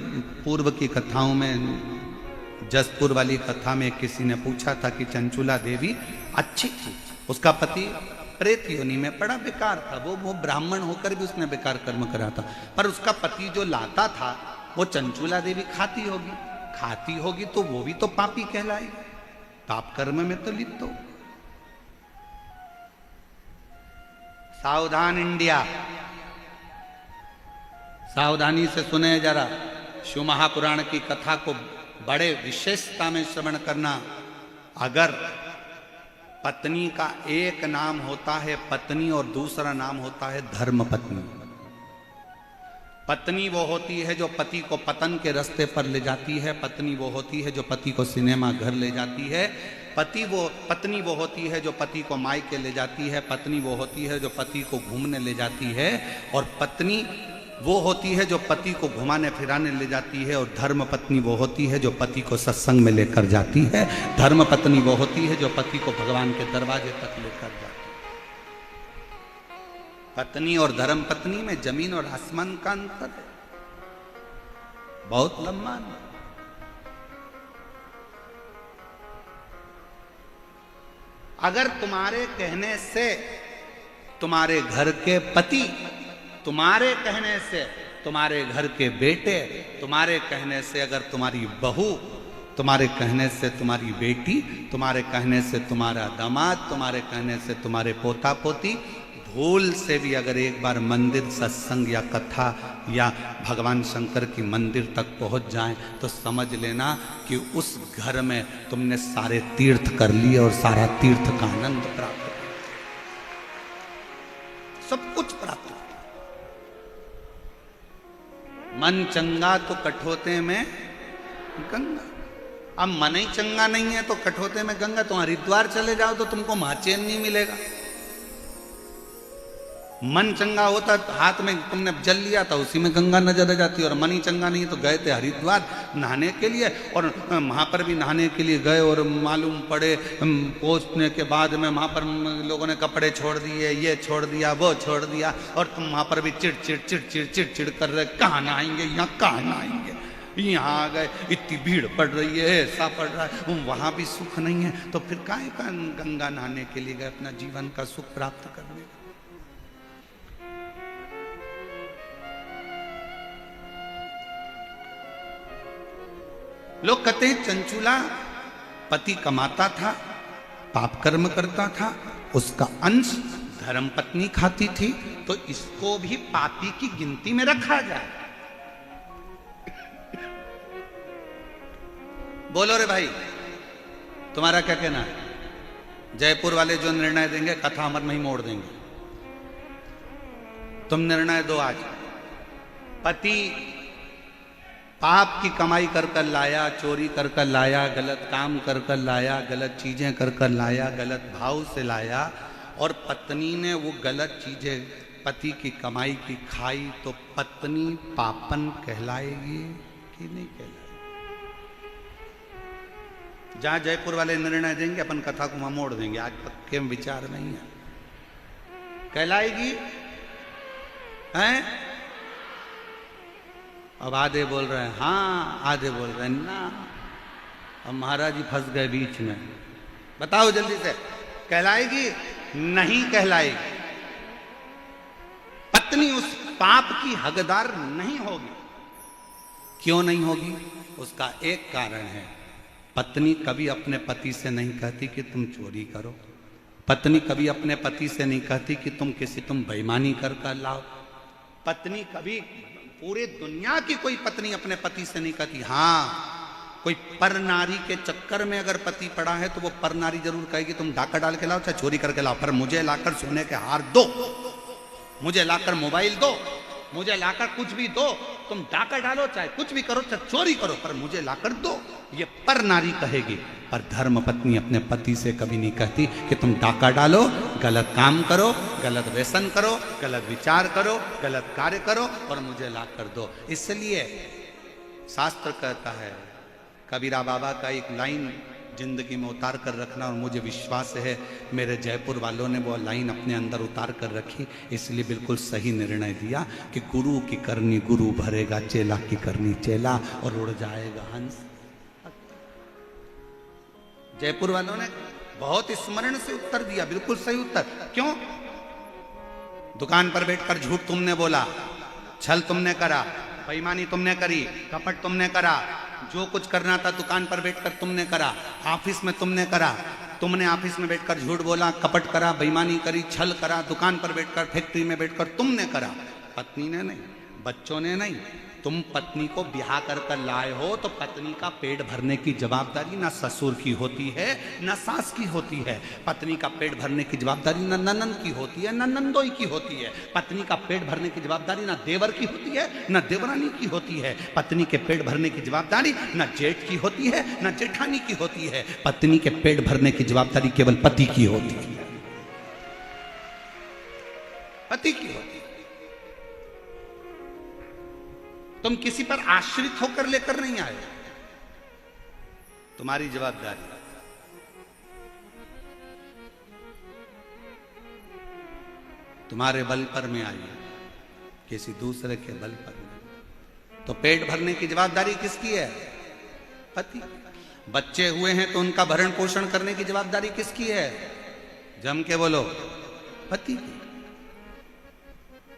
पूर्व की कथाओं में, जसपुर वाली कथा में किसी ने पूछा था कि चंचुला देवी अच्छी थी, उसका पति प्रेत योनि में पड़ा, बेकार था वो ब्राह्मण होकर भी उसने बेकार कर्म करा था। पर उसका पति जो लाता था वो चंचूला देवी खाती होगी तो वो भी तो पापी कहलाएगी, पाप कर्म में तो लिप्त हो। सावधान इंडिया, सावधानी से सुने जरा। शिव महापुराण की कथा को बड़े विशेषता में श्रवण करना। अगर पत्नी का एक नाम होता है पत्नी और दूसरा नाम होता है धर्म पत्नी। पत्नी वो होती है जो पति को पतन के रास्ते पर ले जाती है, पत्नी वो होती है जो पति को सिनेमा घर ले जाती है, पत्नी वो होती है जो पति को मायके ले जाती है, पत्नी वो होती है जो पति को घूमने ले जाती है, और पत्नी वो होती है जो पति को घुमाने फिराने ले जाती है, और धर्म पत्नी वो होती है जो पति को सत्संग में लेकर जाती है, धर्म पत्नी वो होती है जो पति को भगवान के दरवाजे तक लेकर जाती है। पत्नी और धर्म पत्नी में जमीन और आसमान का अंतर है, बहुत लंबा। अगर तुम्हारे कहने से तुम्हारे घर के पति, तुम्हारे कहने से तुम्हारे घर के बेटे, तुम्हारे कहने से अगर तुम्हारी बहू, तुम्हारे कहने से तुम्हारी बेटी, तुम्हारे कहने से तुम्हारा दामाद, तुम्हारे कहने से तुम्हारे पोता पोती भूल से भी अगर एक बार मंदिर सत्संग या कथा या भगवान शंकर की मंदिर तक पहुंच जाएं तो समझ लेना कि उस घर में तुमने सारे तीर्थ कर लिए और सारा तीर्थ का आनंद प्राप्त कर, सब कुछ प्राप्त। मन चंगा तो कठोते में गंगा। अब मन ही चंगा नहीं है तो कठोते में गंगा। तुम हरिद्वार चले जाओ तो तुमको महाचैन नहीं मिलेगा। मन चंगा होता हाथ में तुमने जल लिया था उसी में गंगा नजर आ जाती, और मन ही चंगा नहीं तो गए थे हरिद्वार नहाने के लिए, और वहां पर भी नहाने के लिए गए और मालूम पड़े पहुंचने के बाद में वहां पर लोगों ने कपड़े छोड़ दिए, ये छोड़ दिया, वो छोड़ दिया, और तुम वहां पर भी चिड़ चिड़ चिड़ चिड़ चिड़ चिड़ कर रहे, कहाँ नहाएंगे, यहाँ कहाँ नहाएंगे, यहाँ आ गए, इतनी भीड़ पड़ रही है, ऐसा पड़ रहा है, वहां भी सुख नहीं है, तो फिर काहे का गंगा नहाने के लिए गए अपना जीवन का सुख प्राप्त करने। लोग कहते हैं चंचूला पति कमाता था, पाप कर्म करता था, उसका अंश धर्म पत्नी खाती थी, तो इसको भी पापी की गिनती में रखा जाए। बोलो रे भाई, तुम्हारा क्या कहना है? जयपुर वाले जो निर्णय देंगे कथा अमर में ही मोड़ देंगे। तुम निर्णय दो आज। पति पाप की कमाई कर कर लाया, चोरी कर कर लाया, गलत काम कर कर लाया, गलत चीजें कर कर लाया, गलत भाव से लाया, और पत्नी ने वो गलत चीजें पति की कमाई की खाई, तो पत्नी पापन कहलाएगी कि नहीं कहलाएगी? जहां जयपुर वाले निर्णय देंगे अपन कथा को वहां मोड़ देंगे, आज तक के विचार नहीं है। कहलाएगी हैं? अब आधे बोल रहे हैं हाँ, आधे बोल रहे हैं ना। अब महाराज जी फंस गए बीच में। बताओ जल्दी से, कहलाएगी नहीं कहलाएगी? पत्नी उस पाप की हकदार नहीं होगी। क्यों नहीं होगी? उसका एक कारण है, पत्नी कभी अपने पति से नहीं कहती कि तुम चोरी करो, पत्नी कभी अपने पति से नहीं कहती कि तुम बेईमानी कर कर लाओ, पत्नी कभी, पूरे दुनिया की कोई पत्नी अपने पति से नहीं कहती। हाँ, कोई पर नारी के चक्कर में अगर पति पड़ा है तो वो पर नारी जरूर कहेगी तुम डाका डाल के लाओ चाहे चोरी करके लाओ, पर मुझे लाकर सोने के हार दो, मुझे लाकर मोबाइल दो, मुझे लाकर कुछ भी दो, तुम डाका डालो चाहे कुछ भी करो चाहे चोरी करो, पर मुझे लाकर दो, ये पर नारी कहेगी। पर धर्म पत्नी अपने पति से कभी नहीं कहती कि तुम डाका डालो, गलत काम करो, गलत व्यसन करो, गलत विचार करो, गलत कार्य करो और मुझे लाकर दो। इसलिए शास्त्र कहता है, कबीरा बाबा का एक लाइन जिंदगी में उतार कर रखना, और मुझे विश्वास है मेरे जयपुर वालों ने वो लाइन अपने अंदर उतार कर रखी, इसलिए बिल्कुल सही निर्णय दिया कि गुरु की करनी गुरु भरेगा, चेला की करनी चेला, और उड़ जाएगा हंस। जयपुर वालों ने बहुत स्मरण से उत्तर दिया, बिल्कुल सही उत्तर। क्यों? दुकान पर बैठकर झूठ तुमने बोला, छल तुमने करा, बेईमानी तुमने करी, कपट तुमने करा, जो कुछ करना था दुकान पर बैठकर तुमने करा, ऑफिस में तुमने करा। तुमने ऑफिस में बैठकर झूठ बोला, कपट करा, बेईमानी करी, छल करा, दुकान पर बैठकर, फैक्ट्री में बैठकर तुमने करा। पत्नी ने नहीं, बच्चों ने नहीं। तुम पत्नी को ब्याह कर लाए हो तो पत्नी का पेट भरने की जवाबदारी ना ससुर की होती है ना सास की होती है। पत्नी का पेट भरने की जवाबदारी ना ननंद की होती है ना नंदोई की होती है। पत्नी का पेट भरने की जवाबदारी ना देवर की होती है ना देवरानी की होती है। पत्नी के पेट भरने की जवाबदारी ना जेठ की होती है ना जेठानी की होती है। पत्नी के पेट भरने की जवाबदारी केवल पति की होती है, पति की होती है। तुम किसी पर आश्रित होकर लेकर नहीं आए, तुम्हारी जवाबदारी। तुम्हारे बल पर में आई, किसी दूसरे के बल पर नहीं। तो पेट भरने की जवाबदारी किसकी है? पति। बच्चे हुए हैं तो उनका भरण पोषण करने की जवाबदारी किसकी है? जम के बोलो, पति की।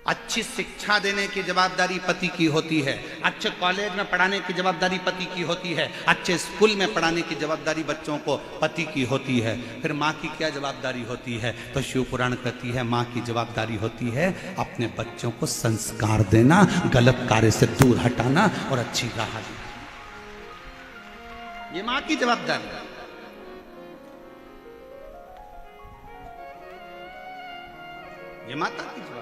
अच्छी शिक्षा देने की जवाबदारी पति की होती है, अच्छे कॉलेज में पढ़ाने की जवाबदारी पति की होती है, अच्छे स्कूल में पढ़ाने की जवाबदारी बच्चों को पति की होती है। फिर माँ की क्या जवाबदारी होती है? तो शिव पुराण कहती है माँ की जवाबदारी होती है अपने बच्चों को संस्कार देना, गलत कार्य से दूर हटाना और अच्छी राह देना। ये माँ की जवाबदारी है। ये माता की जवाबदारी।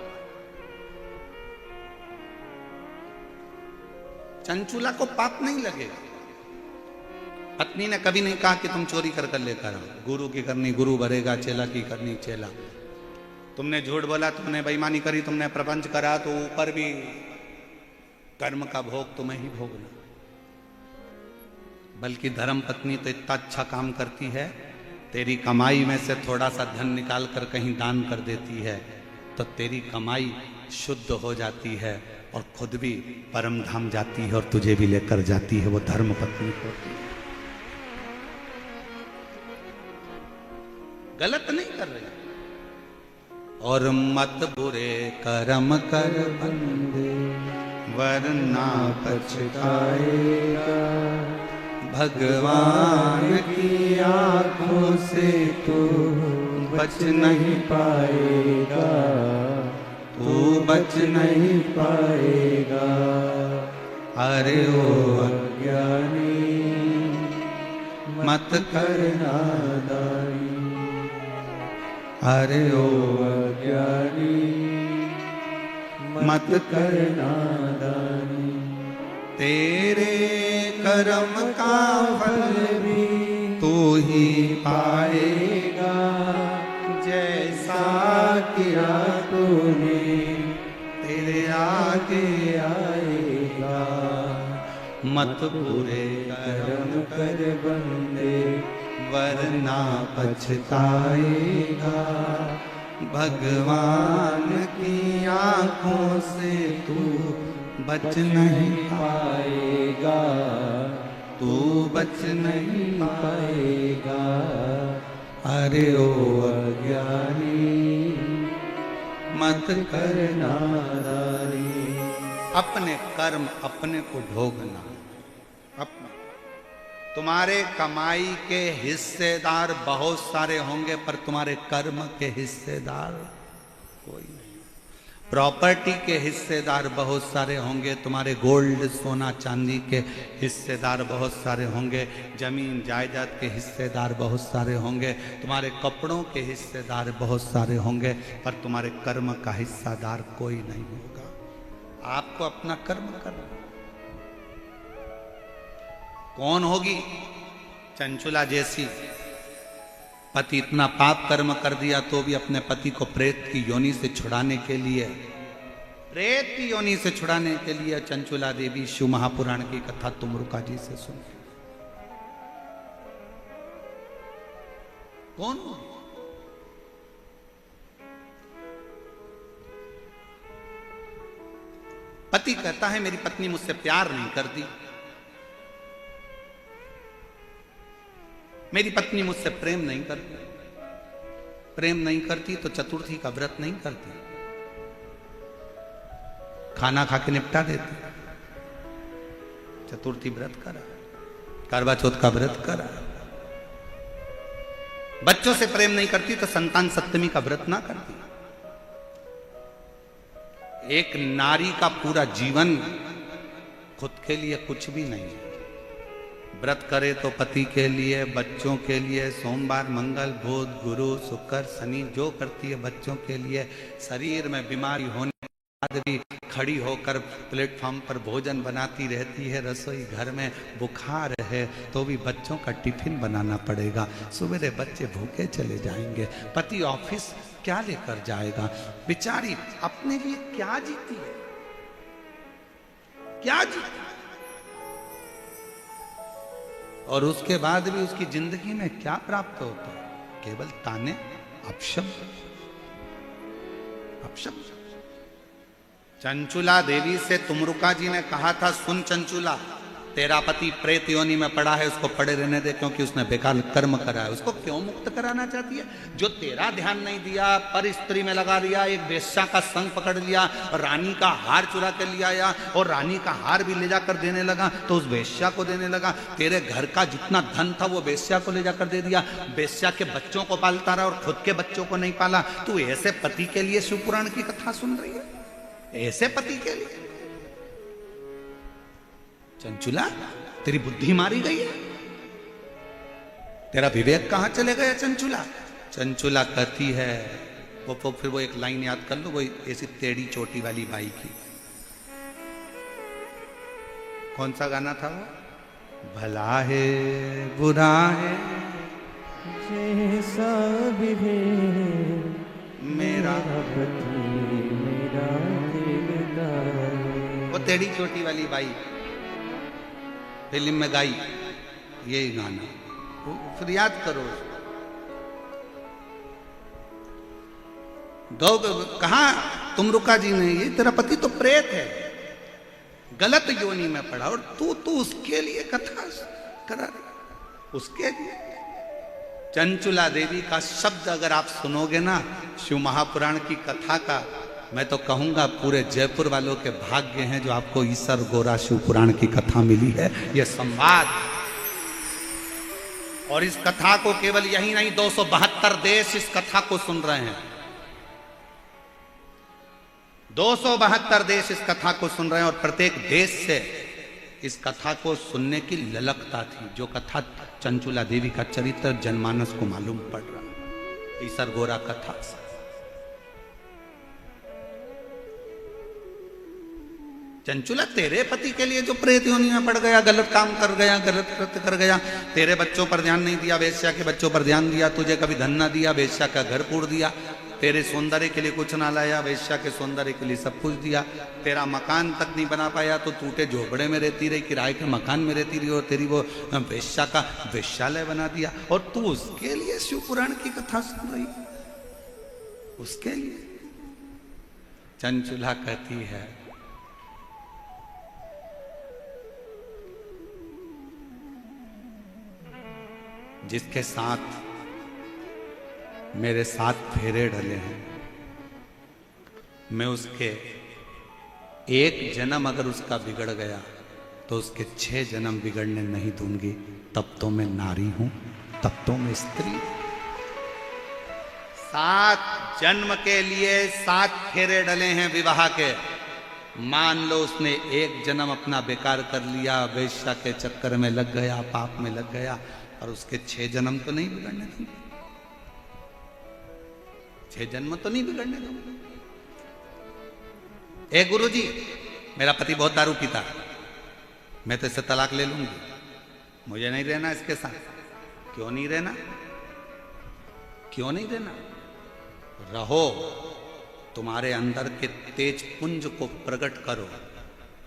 चंचूला को पाप नहीं लगेगा। पत्नी ने कभी नहीं कहा कि तुम चोरी कर लेकर आओ। गुरु की करनी गुरु भरेगा, चेला की करनी चेला। तुमने झूठ बोला, तुमने बेईमानी करी, तुमने प्रपंच करा, तो ऊपर भी कर्म का भोग तुम्हें ही भोगना। बल्कि धर्म पत्नी तो इतना अच्छा काम करती है, तेरी कमाई में से थोड़ा सा धन निकाल कर कहीं दान कर देती है तो तेरी कमाई शुद्ध हो जाती है और खुद भी परम धाम जाती है और तुझे भी लेकर जाती है। वो धर्म पत्नी होती है। गलत नहीं कर रही। और मत बुरे कर्म कर बंदे वरना पछताएगा, भगवान की आंखों से तू बच नहीं पाएगा, तू बच नहीं पाएगा। अरे ओ अज्ञानी मत कर नादानी, अरे ओ अज्ञानी मत कर नादानी। तेरे कर्म का फल भी तू ही पाएगा, जैसा किया तूने तेरे आगे आएगा। मत बुरे कर्म कर बंदे वरना पछताएगा, भगवान की आंखों से तू बच नहीं पाएगा, तू बच नहीं पाएगा। अरे ओ अज्ञानी मत कर नादानी। अपने कर्म अपने को भोगना। अपना तुम्हारे कमाई के हिस्सेदार बहुत सारे होंगे पर तुम्हारे कर्म के हिस्सेदार कोई नहीं। प्रॉपर्टी के हिस्सेदार बहुत सारे होंगे, तुम्हारे गोल्ड सोना चांदी के हिस्सेदार बहुत सारे होंगे, जमीन जायदाद के हिस्सेदार बहुत सारे होंगे, तुम्हारे कपड़ों के हिस्सेदार बहुत सारे होंगे, पर तुम्हारे कर्म का हिस्सेदार कोई नहीं होगा। आपको अपना कर्म करना। कौन होगी? चंचुला जैसी। पति इतना पाप कर्म कर दिया तो भी अपने पति को प्रेत की योनि से छुड़ाने के लिए, प्रेत की योनि से छुड़ाने के लिए चंचुला देवी शिव महापुराण की कथा तुमरुका जी से सुन। कौन? पति कहता है मेरी पत्नी मुझसे प्यार नहीं करती, मेरी पत्नी मुझसे प्रेम नहीं करती, प्रेम नहीं करती तो चतुर्थी का व्रत नहीं करती, खाना खा के निपटा देती। चतुर्थी व्रत करा, करवा चौथ का व्रत करा। बच्चों से प्रेम नहीं करती तो संतान सप्तमी का व्रत ना करती। एक नारी का पूरा जीवन खुद के लिए कुछ भी नहीं है। व्रत करे तो पति के लिए, बच्चों के लिए, सोमवार मंगल बुध गुरु शुक्र शनि जो करती है बच्चों के लिए। शरीर में बीमारी होने के बाद भी खड़ी होकर प्लेटफॉर्म पर भोजन बनाती रहती है। रसोई घर में बुखार है तो भी बच्चों का टिफिन बनाना पड़ेगा। सवेरे बच्चे भूखे चले जाएंगे, पति ऑफिस क्या लेकर जाएगा। बेचारी अपने लिए क्या जीती है, क्या जीती। और उसके बाद भी उसकी जिंदगी में क्या प्राप्त होता है? केवल ताने, अपशब्द, अपशब्द। चंचुला देवी से तुमरुका जी ने कहा था, सुन चंचुला, तेरा पति प्रेत योनि में पड़ा है, उसको पड़े रहने दे, क्योंकि उसने बेकार कर्म करा है। उसको क्यों मुक्त कराना चाहती है? जो तेरा ध्यान नहीं दिया, पर स्त्री में लगा दिया, एक वेश्या का संग पकड़ लिया, रानी का हार चुरा के ले आया और रानी का हार भी ले जाकर देने लगा, तो उस वेश्या को देने लगा। तेरे घर का जितना धन था वो वेश्या को ले जाकर दे दिया। वेश्या के बच्चों को पालता रहा और खुद के बच्चों को नहीं पाला। तू ऐसे पति के लिए शिवपुराण की कथा सुन रही है? ऐसे पति के लिए? चंचुला, तेरी बुद्धि मारी गई है, तेरा विवेक कहां चले गया चंचुला? चंचुला कहती है, वो फिर वो एक लाइन याद कर लो, वो ऐसी टेढ़ी चोटी वाली बाई की। कौन सा गाना था वो? भला है बुरा है जैसा भी है मेरा पति मेरा दिलदार। वो टेढ़ी चोटी वाली बाई फिल्म में गाई यही गाना, फिर याद करो। गौ कहा तुमरुका जी ने, ये तेरा पति तो प्रेत है, गलत योनि में पड़ा, और तू उसके लिए कथा करा रही, उसके लिए। चंचुला देवी का शब्द अगर आप सुनोगे ना शिव महापुराण की कथा का, मैं तो कहूंगा पूरे जयपुर वालों के भाग्य हैं जो आपको ईसर गोरा शिव पुराण की कथा मिली है। यह संवाद, और इस कथा को केवल यही नहीं, 272 देश इस कथा को सुन रहे हैं। 272 देश इस कथा को सुन रहे हैं, और प्रत्येक देश से इस कथा को सुनने की ललकता थी। जो कथा चंचुला देवी का चरित्र जनमानस को मालूम पड़ रहा, ईसर गोरा कथा। चंचुला, तेरे पति के लिए जो प्रेत योनि में पड़ गया, गलत काम कर गया, गलत कृत्य कर गया, तेरे बच्चों पर ध्यान नहीं दिया, वेश्या के बच्चों पर ध्यान दिया, तुझे कभी धन ना दिया, वेश्या का घर पूर दिया, तेरे सौंदर्य के लिए कुछ ना लाया, वेश्या के सौंदर्य के लिए सब कुछ दिया, तेरा मकान तक नहीं बना पाया तो टूटे झोपड़े में रहती रही, किराए के मकान में रहती रही, और तेरी वो वेश्या का वेश्यालय बना दिया, और तू उसके लिए शिव पुराण की कथा सुन रही, उसके लिए। चंचुला कहती है, जिसके साथ मेरे 7 फेरे डले हैं, मैं उसके एक जन्म अगर उसका बिगड़ गया तो उसके 6 जन्म बिगड़ने नहीं दूंगी। तब तो मैं नारी हूं, तब तो मैं स्त्री। 7 जन्म के लिए 7 फेरे डले हैं विवाह के। मान लो उसने एक जन्म अपना बेकार कर लिया, वेश्या के चक्कर में लग गया, पाप में लग गया, और उसके 6 जन्म तो नहीं बिगड़ने दूंगी, 6 जन्म तो नहीं बिगड़ने दूंगी। ए गुरुजी, मेरा पति बहुत दारू पीता, मैं तो इससे तलाक ले लूंगी, मुझे नहीं रहना इसके साथ। क्यों नहीं रहना? क्यों नहीं रहना? रहो, तुम्हारे अंदर के तेज पुंज को प्रकट करो,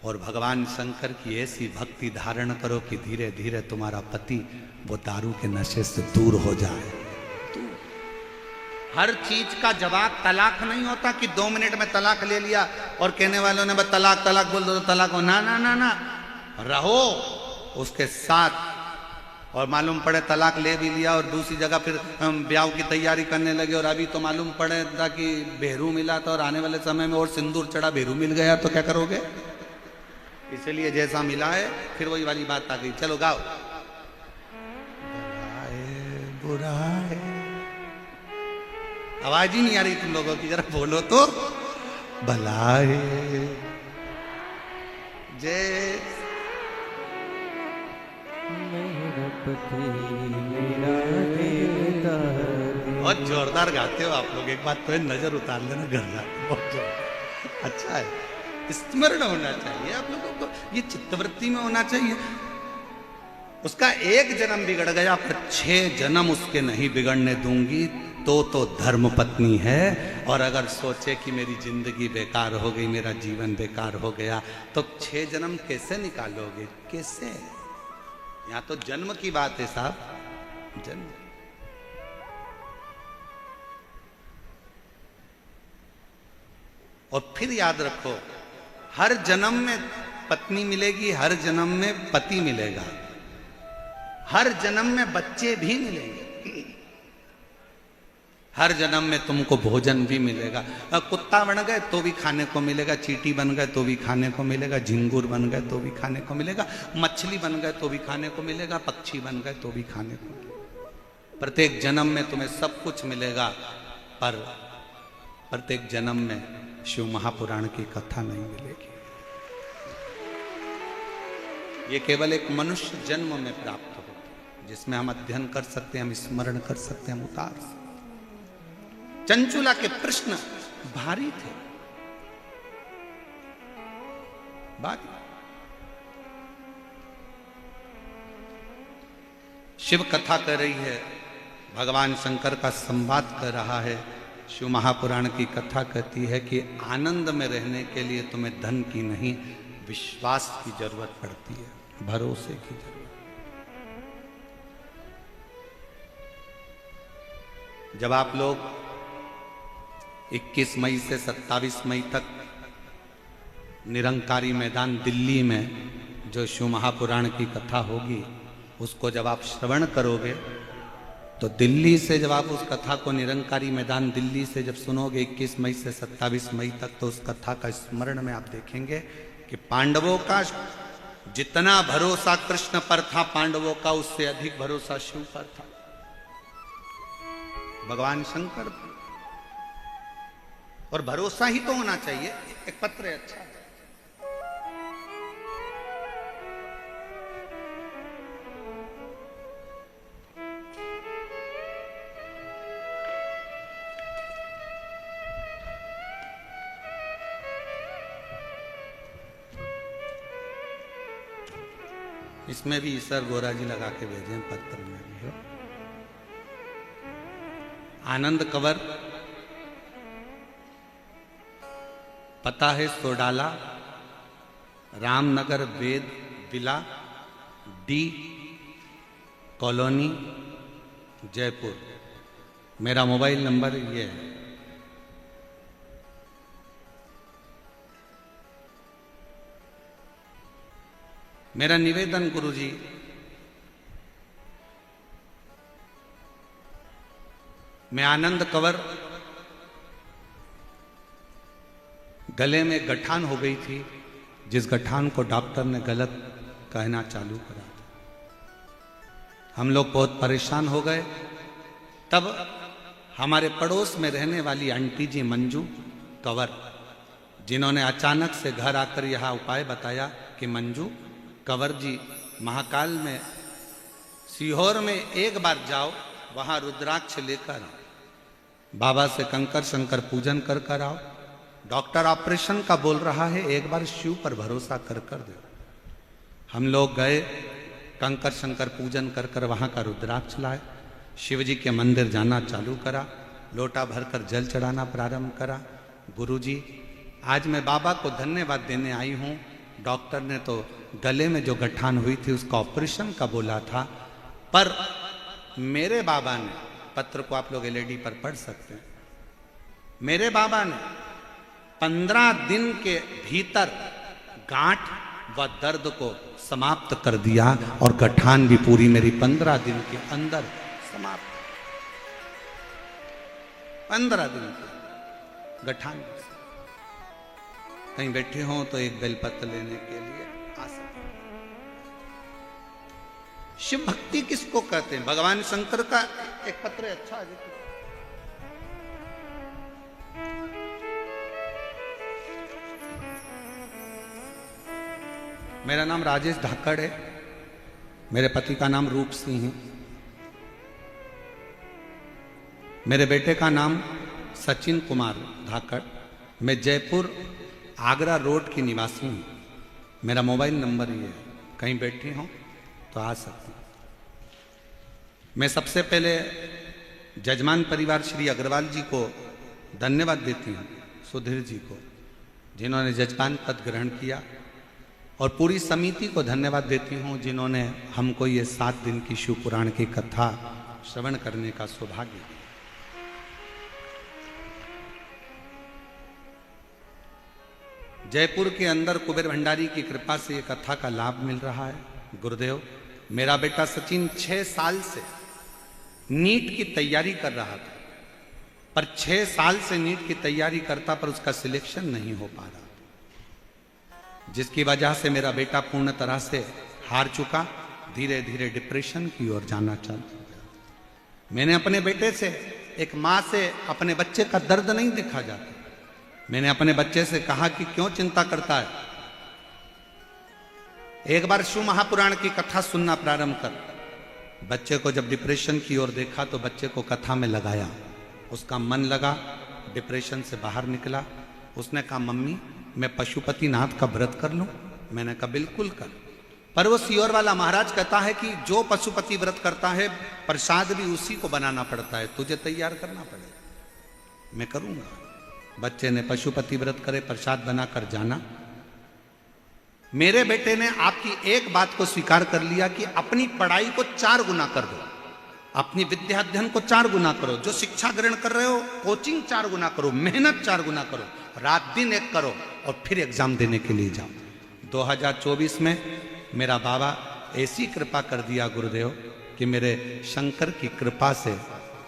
और भगवान शंकर की ऐसी भक्ति धारण करो कि धीरे धीरे तुम्हारा पति वो दारू के नशे से दूर हो जाए। हर चीज का जवाब तलाक नहीं होता कि 2 मिनट में तलाक ले लिया और कहने वालों ने बस तलाक तलाक बोल दो तो तलाक हो। ना ना ना ना, रहो उसके साथ, और मालूम पड़े तलाक ले भी लिया और दूसरी जगह फिर ब्याह की तैयारी करने लगे और अभी तो मालूम पड़े था कि बेरू मिला था और आने वाले समय में और सिंदूर चढ़ा बेरू मिल गया तो क्या करोगे? इसलिए जैसा मिला है फिर वही वाली बात आ गई। चलो गाओ। बुरा है, आवाज ही नहीं आ रही तुम लोगों की, जरा बोलो तो। भला है जय मेरा पति मेरा दिलदार। बहुत जोरदार गाते हो आप लोग, एक बात तो नजर उतार लेना घर जाके, बहुत जोरदार। अच्छा है, स्मरण होना चाहिए आप लोगों को, ये चित्तवृत्ति में होना चाहिए। उसका एक जन्म बिगड़ गया पर 6 जन्म उसके नहीं बिगड़ने दूंगी, तो धर्म पत्नी है। और अगर सोचे कि मेरी जिंदगी बेकार हो गई, मेरा जीवन बेकार हो गया, तो 6 जन्म कैसे निकालोगे? कैसे? यहां तो जन्म की बात है साहब, जन्म। और फिर याद रखो, हर जन्म में पत्नी मिलेगी, हर जन्म में पति मिलेगा, हर जन्म में बच्चे भी मिलेंगे, हर जन्म में तुमको भोजन भी मिलेगा। कुत्ता बन गए तो भी खाने को मिलेगा, चींटी बन गए तो भी खाने को मिलेगा, झिंगुर बन गए तो भी खाने को मिलेगा, मछली बन गए तो भी खाने को मिलेगा, पक्षी बन गए तो भी खाने को मिलेगा। प्रत्येक जन्म में तुम्हें सब कुछ मिलेगा, पर प्रत्येक जन्म में शिव महापुराण की कथा नहीं मिलेगी। ये केवल एक मनुष्य जन्म में प्राप्त होती है, जिसमें हम अध्ययन कर सकते हैं, हम स्मरण कर सकते हैं, हम उतार सकते हैं। चंचुला के प्रश्न भारी थे, भारी। शिव कथा कर रही है, भगवान शंकर का संवाद कर रहा है। शिव महापुराण की कथा कहती है कि आनंद में रहने के लिए तुम्हें धन की नहीं, विश्वास की जरूरत पड़ती है, भरोसे की जरूरत। जब आप लोग 21 मई से 27 मई तक निरंकारी मैदान दिल्ली में जो शिव महापुराण की कथा होगी, उसको जब आप श्रवण करोगे, तो दिल्ली से जब आप उस कथा को निरंकारी मैदान दिल्ली से जब सुनोगे 21 मई से 27 मई तक, तो उस कथा का स्मरण में आप देखेंगे कि पांडवों का जितना भरोसा कृष्ण पर था, पांडवों का उससे अधिक भरोसा शिव पर था, भगवान शंकर पर। और भरोसा ही तो होना चाहिए। एक पत्र है, अच्छा है। इसमें भी ईश्वर गोरा जी लगा के भेजे पत्र में भी हो। आनंद कंवर, पता है सोडाला, रामनगर वेद विला, डी कॉलोनी, जयपुर। मेरा मोबाइल नंबर ये है। मेरा निवेदन गुरुजी, मैं आनंद कंवर, गले में गठान हो गई थी, जिस गठान को डॉक्टर ने गलत कहना चालू करा था। हम लोग बहुत परेशान हो गए। तब हमारे पड़ोस में रहने वाली आंटी जी मंजू कंवर, जिन्होंने अचानक से घर आकर यह उपाय बताया कि मंजू कंवर जी, महाकाल में सीहोर में एक बार जाओ, वहां रुद्राक्ष लेकर आओ, बाबा से कंकर शंकर पूजन कर कर आओ, डॉक्टर ऑपरेशन का बोल रहा है, एक बार शिव पर भरोसा कर कर दो। हम लोग गए, कंकर शंकर पूजन कर कर वहां का रुद्राक्ष लाए, शिव जी के मंदिर जाना चालू करा, लोटा भरकर जल चढ़ाना प्रारंभ करा। गुरुजी, आज मैं बाबा को धन्यवाद देने आई हूँ। डॉक्टर ने तो गले में जो गठान हुई थी उसका ऑपरेशन का बोला था, पर मेरे बाबा ने, पत्र को आप लोग एलईडी पर पढ़ सकते हैं, मेरे बाबा ने 15 दिन के भीतर गांठ वह दर्द को समाप्त कर दिया और गठान भी पूरी मेरी 15 दिन के अंदर समाप्त। 15 दिन के गठान। कहीं बैठे हो तो एक बेलपत्र लेने के लिए आ सकते। शिव भक्ति किसको कहते हैं? भगवान शंकर का एक पत्र है, अच्छा है। मेरा नाम राजेश धाकड़ है। मेरे पति का नाम रूप सिंह है। मेरे बेटे का नाम सचिन कुमार धाकड़। मैं जयपुर आगरा रोड की निवासी हूँ। मेरा मोबाइल नंबर ये है, कहीं बैठे हो तो आ सकते हैं। मैं सबसे पहले जजमान परिवार श्री अग्रवाल जी को धन्यवाद देती हूँ, सुधीर जी को, जिन्होंने जजमान पद ग्रहण किया, और पूरी समिति को धन्यवाद देती हूँ जिन्होंने हमको ये 7 दिन की शिव पुराण की कथा श्रवण करने का सौभाग्य दिया। जयपुर के अंदर कुबेर भंडारी की कृपा से ये कथा का लाभ मिल रहा है। गुरुदेव, मेरा बेटा सचिन 6 साल से नीट की तैयारी कर रहा था, पर 6 साल से नीट की तैयारी करता पर उसका सिलेक्शन नहीं हो पा रहा, जिसकी वजह से मेरा बेटा पूर्ण तरह से हार चुका, धीरे धीरे डिप्रेशन की ओर जाना चालू हो गया। मैंने अपने बेटे से, एक माँ से अपने बच्चे का दर्द नहीं देखा जाता। मैंने अपने बच्चे से कहा कि क्यों चिंता करता है, एक बार शिव महापुराण की कथा सुनना प्रारंभ कर। बच्चे को जब डिप्रेशन की ओर देखा तो बच्चे को कथा में लगाया, उसका मन लगा, डिप्रेशन से बाहर निकला। उसने कहा, मम्मी मैं पशुपतिनाथ का व्रत कर लूं? मैंने कहा बिल्कुल कर। पर वो सियोर वाला महाराज कहता है कि जो पशुपति व्रत करता है प्रसाद भी उसी को बनाना पड़ता है, तुझे तैयार करना पड़ेगा। मैं करूंगा। बच्चे ने पशुपति व्रत करे, प्रसाद बनाकर जाना। मेरे बेटे ने आपकी एक बात को स्वीकार कर लिया कि अपनी पढ़ाई को 4 गुना कर दो, अपनी विद्या अध्ययन को 4 गुना करो, जो शिक्षा ग्रहण कर रहे हो कोचिंग 4 गुना करो, मेहनत 4 गुना करो, रात दिन एक करो और फिर एग्जाम देने के लिए जाओ। 2024 में मेरा बाबा ऐसी कृपा कर दिया गुरुदेव कि मेरे शंकर की कृपा से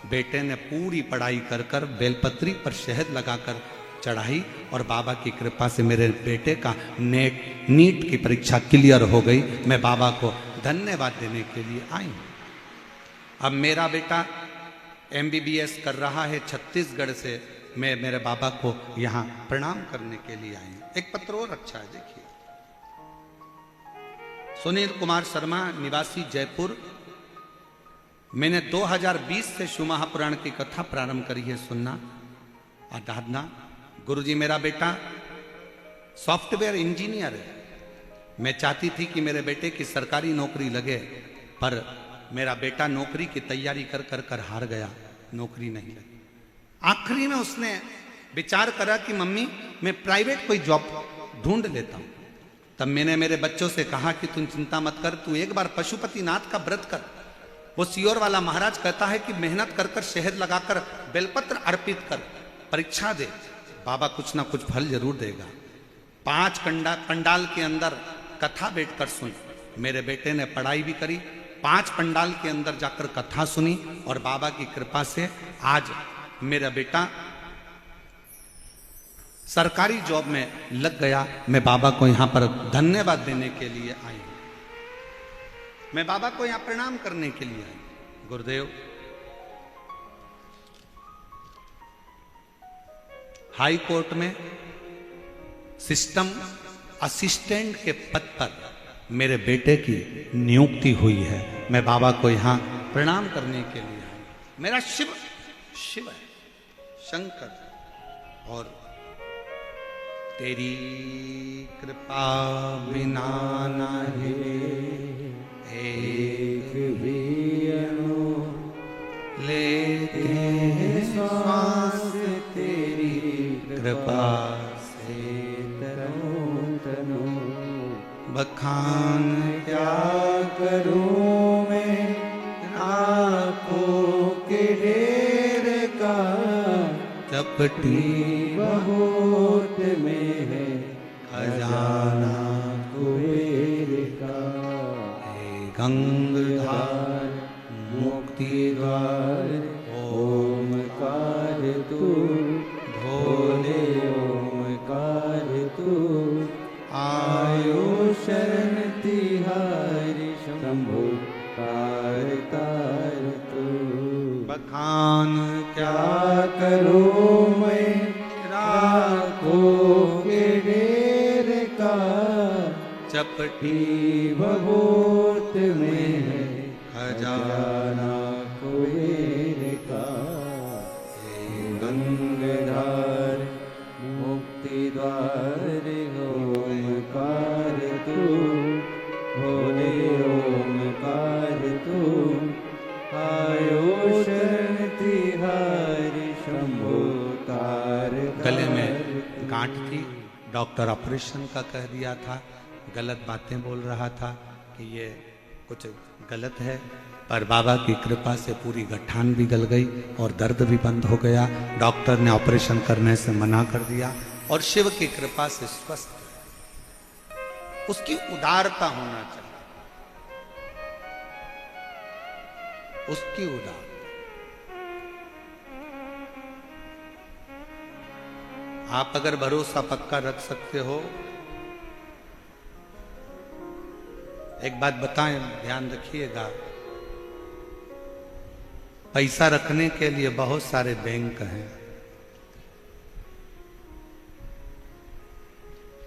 बेटे ने पूरी पढ़ाई कर कर बेलपत्री पर शहद लगाकर चढ़ाई, और बाबा की कृपा से मेरे बेटे का नीट की परीक्षा क्लियर हो गई। मैं बाबा को धन्यवाद देने के लिए आई हूँ। अब मेरा बेटा MBBS कर रहा है छत्तीसगढ़ से। मैं मेरे बाबा को यहाँ प्रणाम करने के लिए आई हूँ। एक पत्र और अच्छा है, देखिए। सुनील कुमार शर्मा, निवासी जयपुर। मैंने 2020 से शिव महापुराण की कथा प्रारंभ करी है सुनना, आराधना। गुरुजी, मेरा बेटा सॉफ्टवेयर इंजीनियर है। मैं चाहती थी कि मेरे बेटे की सरकारी नौकरी लगे, पर मेरा बेटा नौकरी की तैयारी कर कर कर हार गया, नौकरी नहीं लगी। आखिरी में उसने विचार करा कि मम्मी मैं प्राइवेट कोई जॉब ढूंढ लेता हूं। तब मैंने मेरे बच्चों से कहा कि तुम चिंता मत कर, तू एक बार पशुपतिनाथ का व्रत कर। वो सियोर वाला महाराज कहता है कि मेहनत कर कर शहद लगाकर बेलपत्र अर्पित कर, परीक्षा दे, बाबा कुछ ना कुछ फल जरूर देगा। 5 पंडाल के अंदर कथा बैठकर सुन। मेरे बेटे ने पढ़ाई भी करी, 5 पंडाल के अंदर जाकर कथा सुनी, और बाबा की कृपा से आज मेरा बेटा सरकारी जॉब में लग गया। मैं बाबा को यहां पर धन्यवाद देने के लिए आई हूं। मैं बाबा को यहां प्रणाम करने के लिए आई। गुरुदेव, हाई कोर्ट में सिस्टम असिस्टेंट के पद पर मेरे बेटे की नियुक्ति हुई है। मैं बाबा को यहां प्रणाम करने के लिए आई। मेरा शिव है, शंकर, और तेरी कृपा बिना नहीं एक भी अणु लेते हैं श्वास, तेरी कृपा से तनो तनो बखान क्या करूं मैं, आंखों के ढेर का चपटी बहुत में है खजाना कुबेर का। हे गंगाधार मुक्ति द्वार ओमकार तू, भोले ओमकार तू। आयो शरण तिहारी शंभो कार कार तू। बखान क्या क्या करूं मैं राखो के ढेर का। चपटी भभूत में है खजाना कुबेर का। गंगाधार मुक्ति द्वार ओमकार तू, भोले ओमकार तू। आयो शरण तिहारी शंभो तार। गले में गांठ थी, डॉक्टर ऑपरेशन का कह दिया था, गलत बातें बोल रहा था कि ये कुछ गलत है, पर बाबा की कृपा से पूरी गठान भी गल गई और दर्द भी बंद हो गया। डॉक्टर ने ऑपरेशन करने से मना कर दिया और शिव की कृपा से स्वस्थ है। उसकी उदारता होना चाहिए, उसकी उदारता। आप अगर भरोसा पक्का रख सकते हो, एक बात बताएं, ध्यान रखिएगा, पैसा रखने के लिए बहुत सारे बैंक हैं,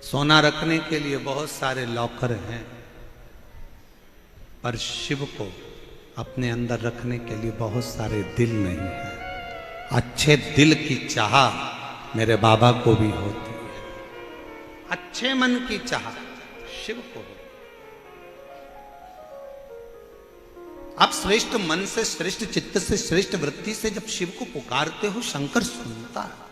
सोना रखने के लिए बहुत सारे लॉकर हैं, पर शिव को अपने अंदर रखने के लिए बहुत सारे दिल नहीं है। अच्छे दिल की चाह मेरे बाबा को भी होती है, अच्छे मन की चाह शिव को होती है। आप श्रेष्ठ मन से, श्रेष्ठ चित्त से, श्रेष्ठ वृत्ति से जब शिव को पुकारते हो, शंकर सुनता है।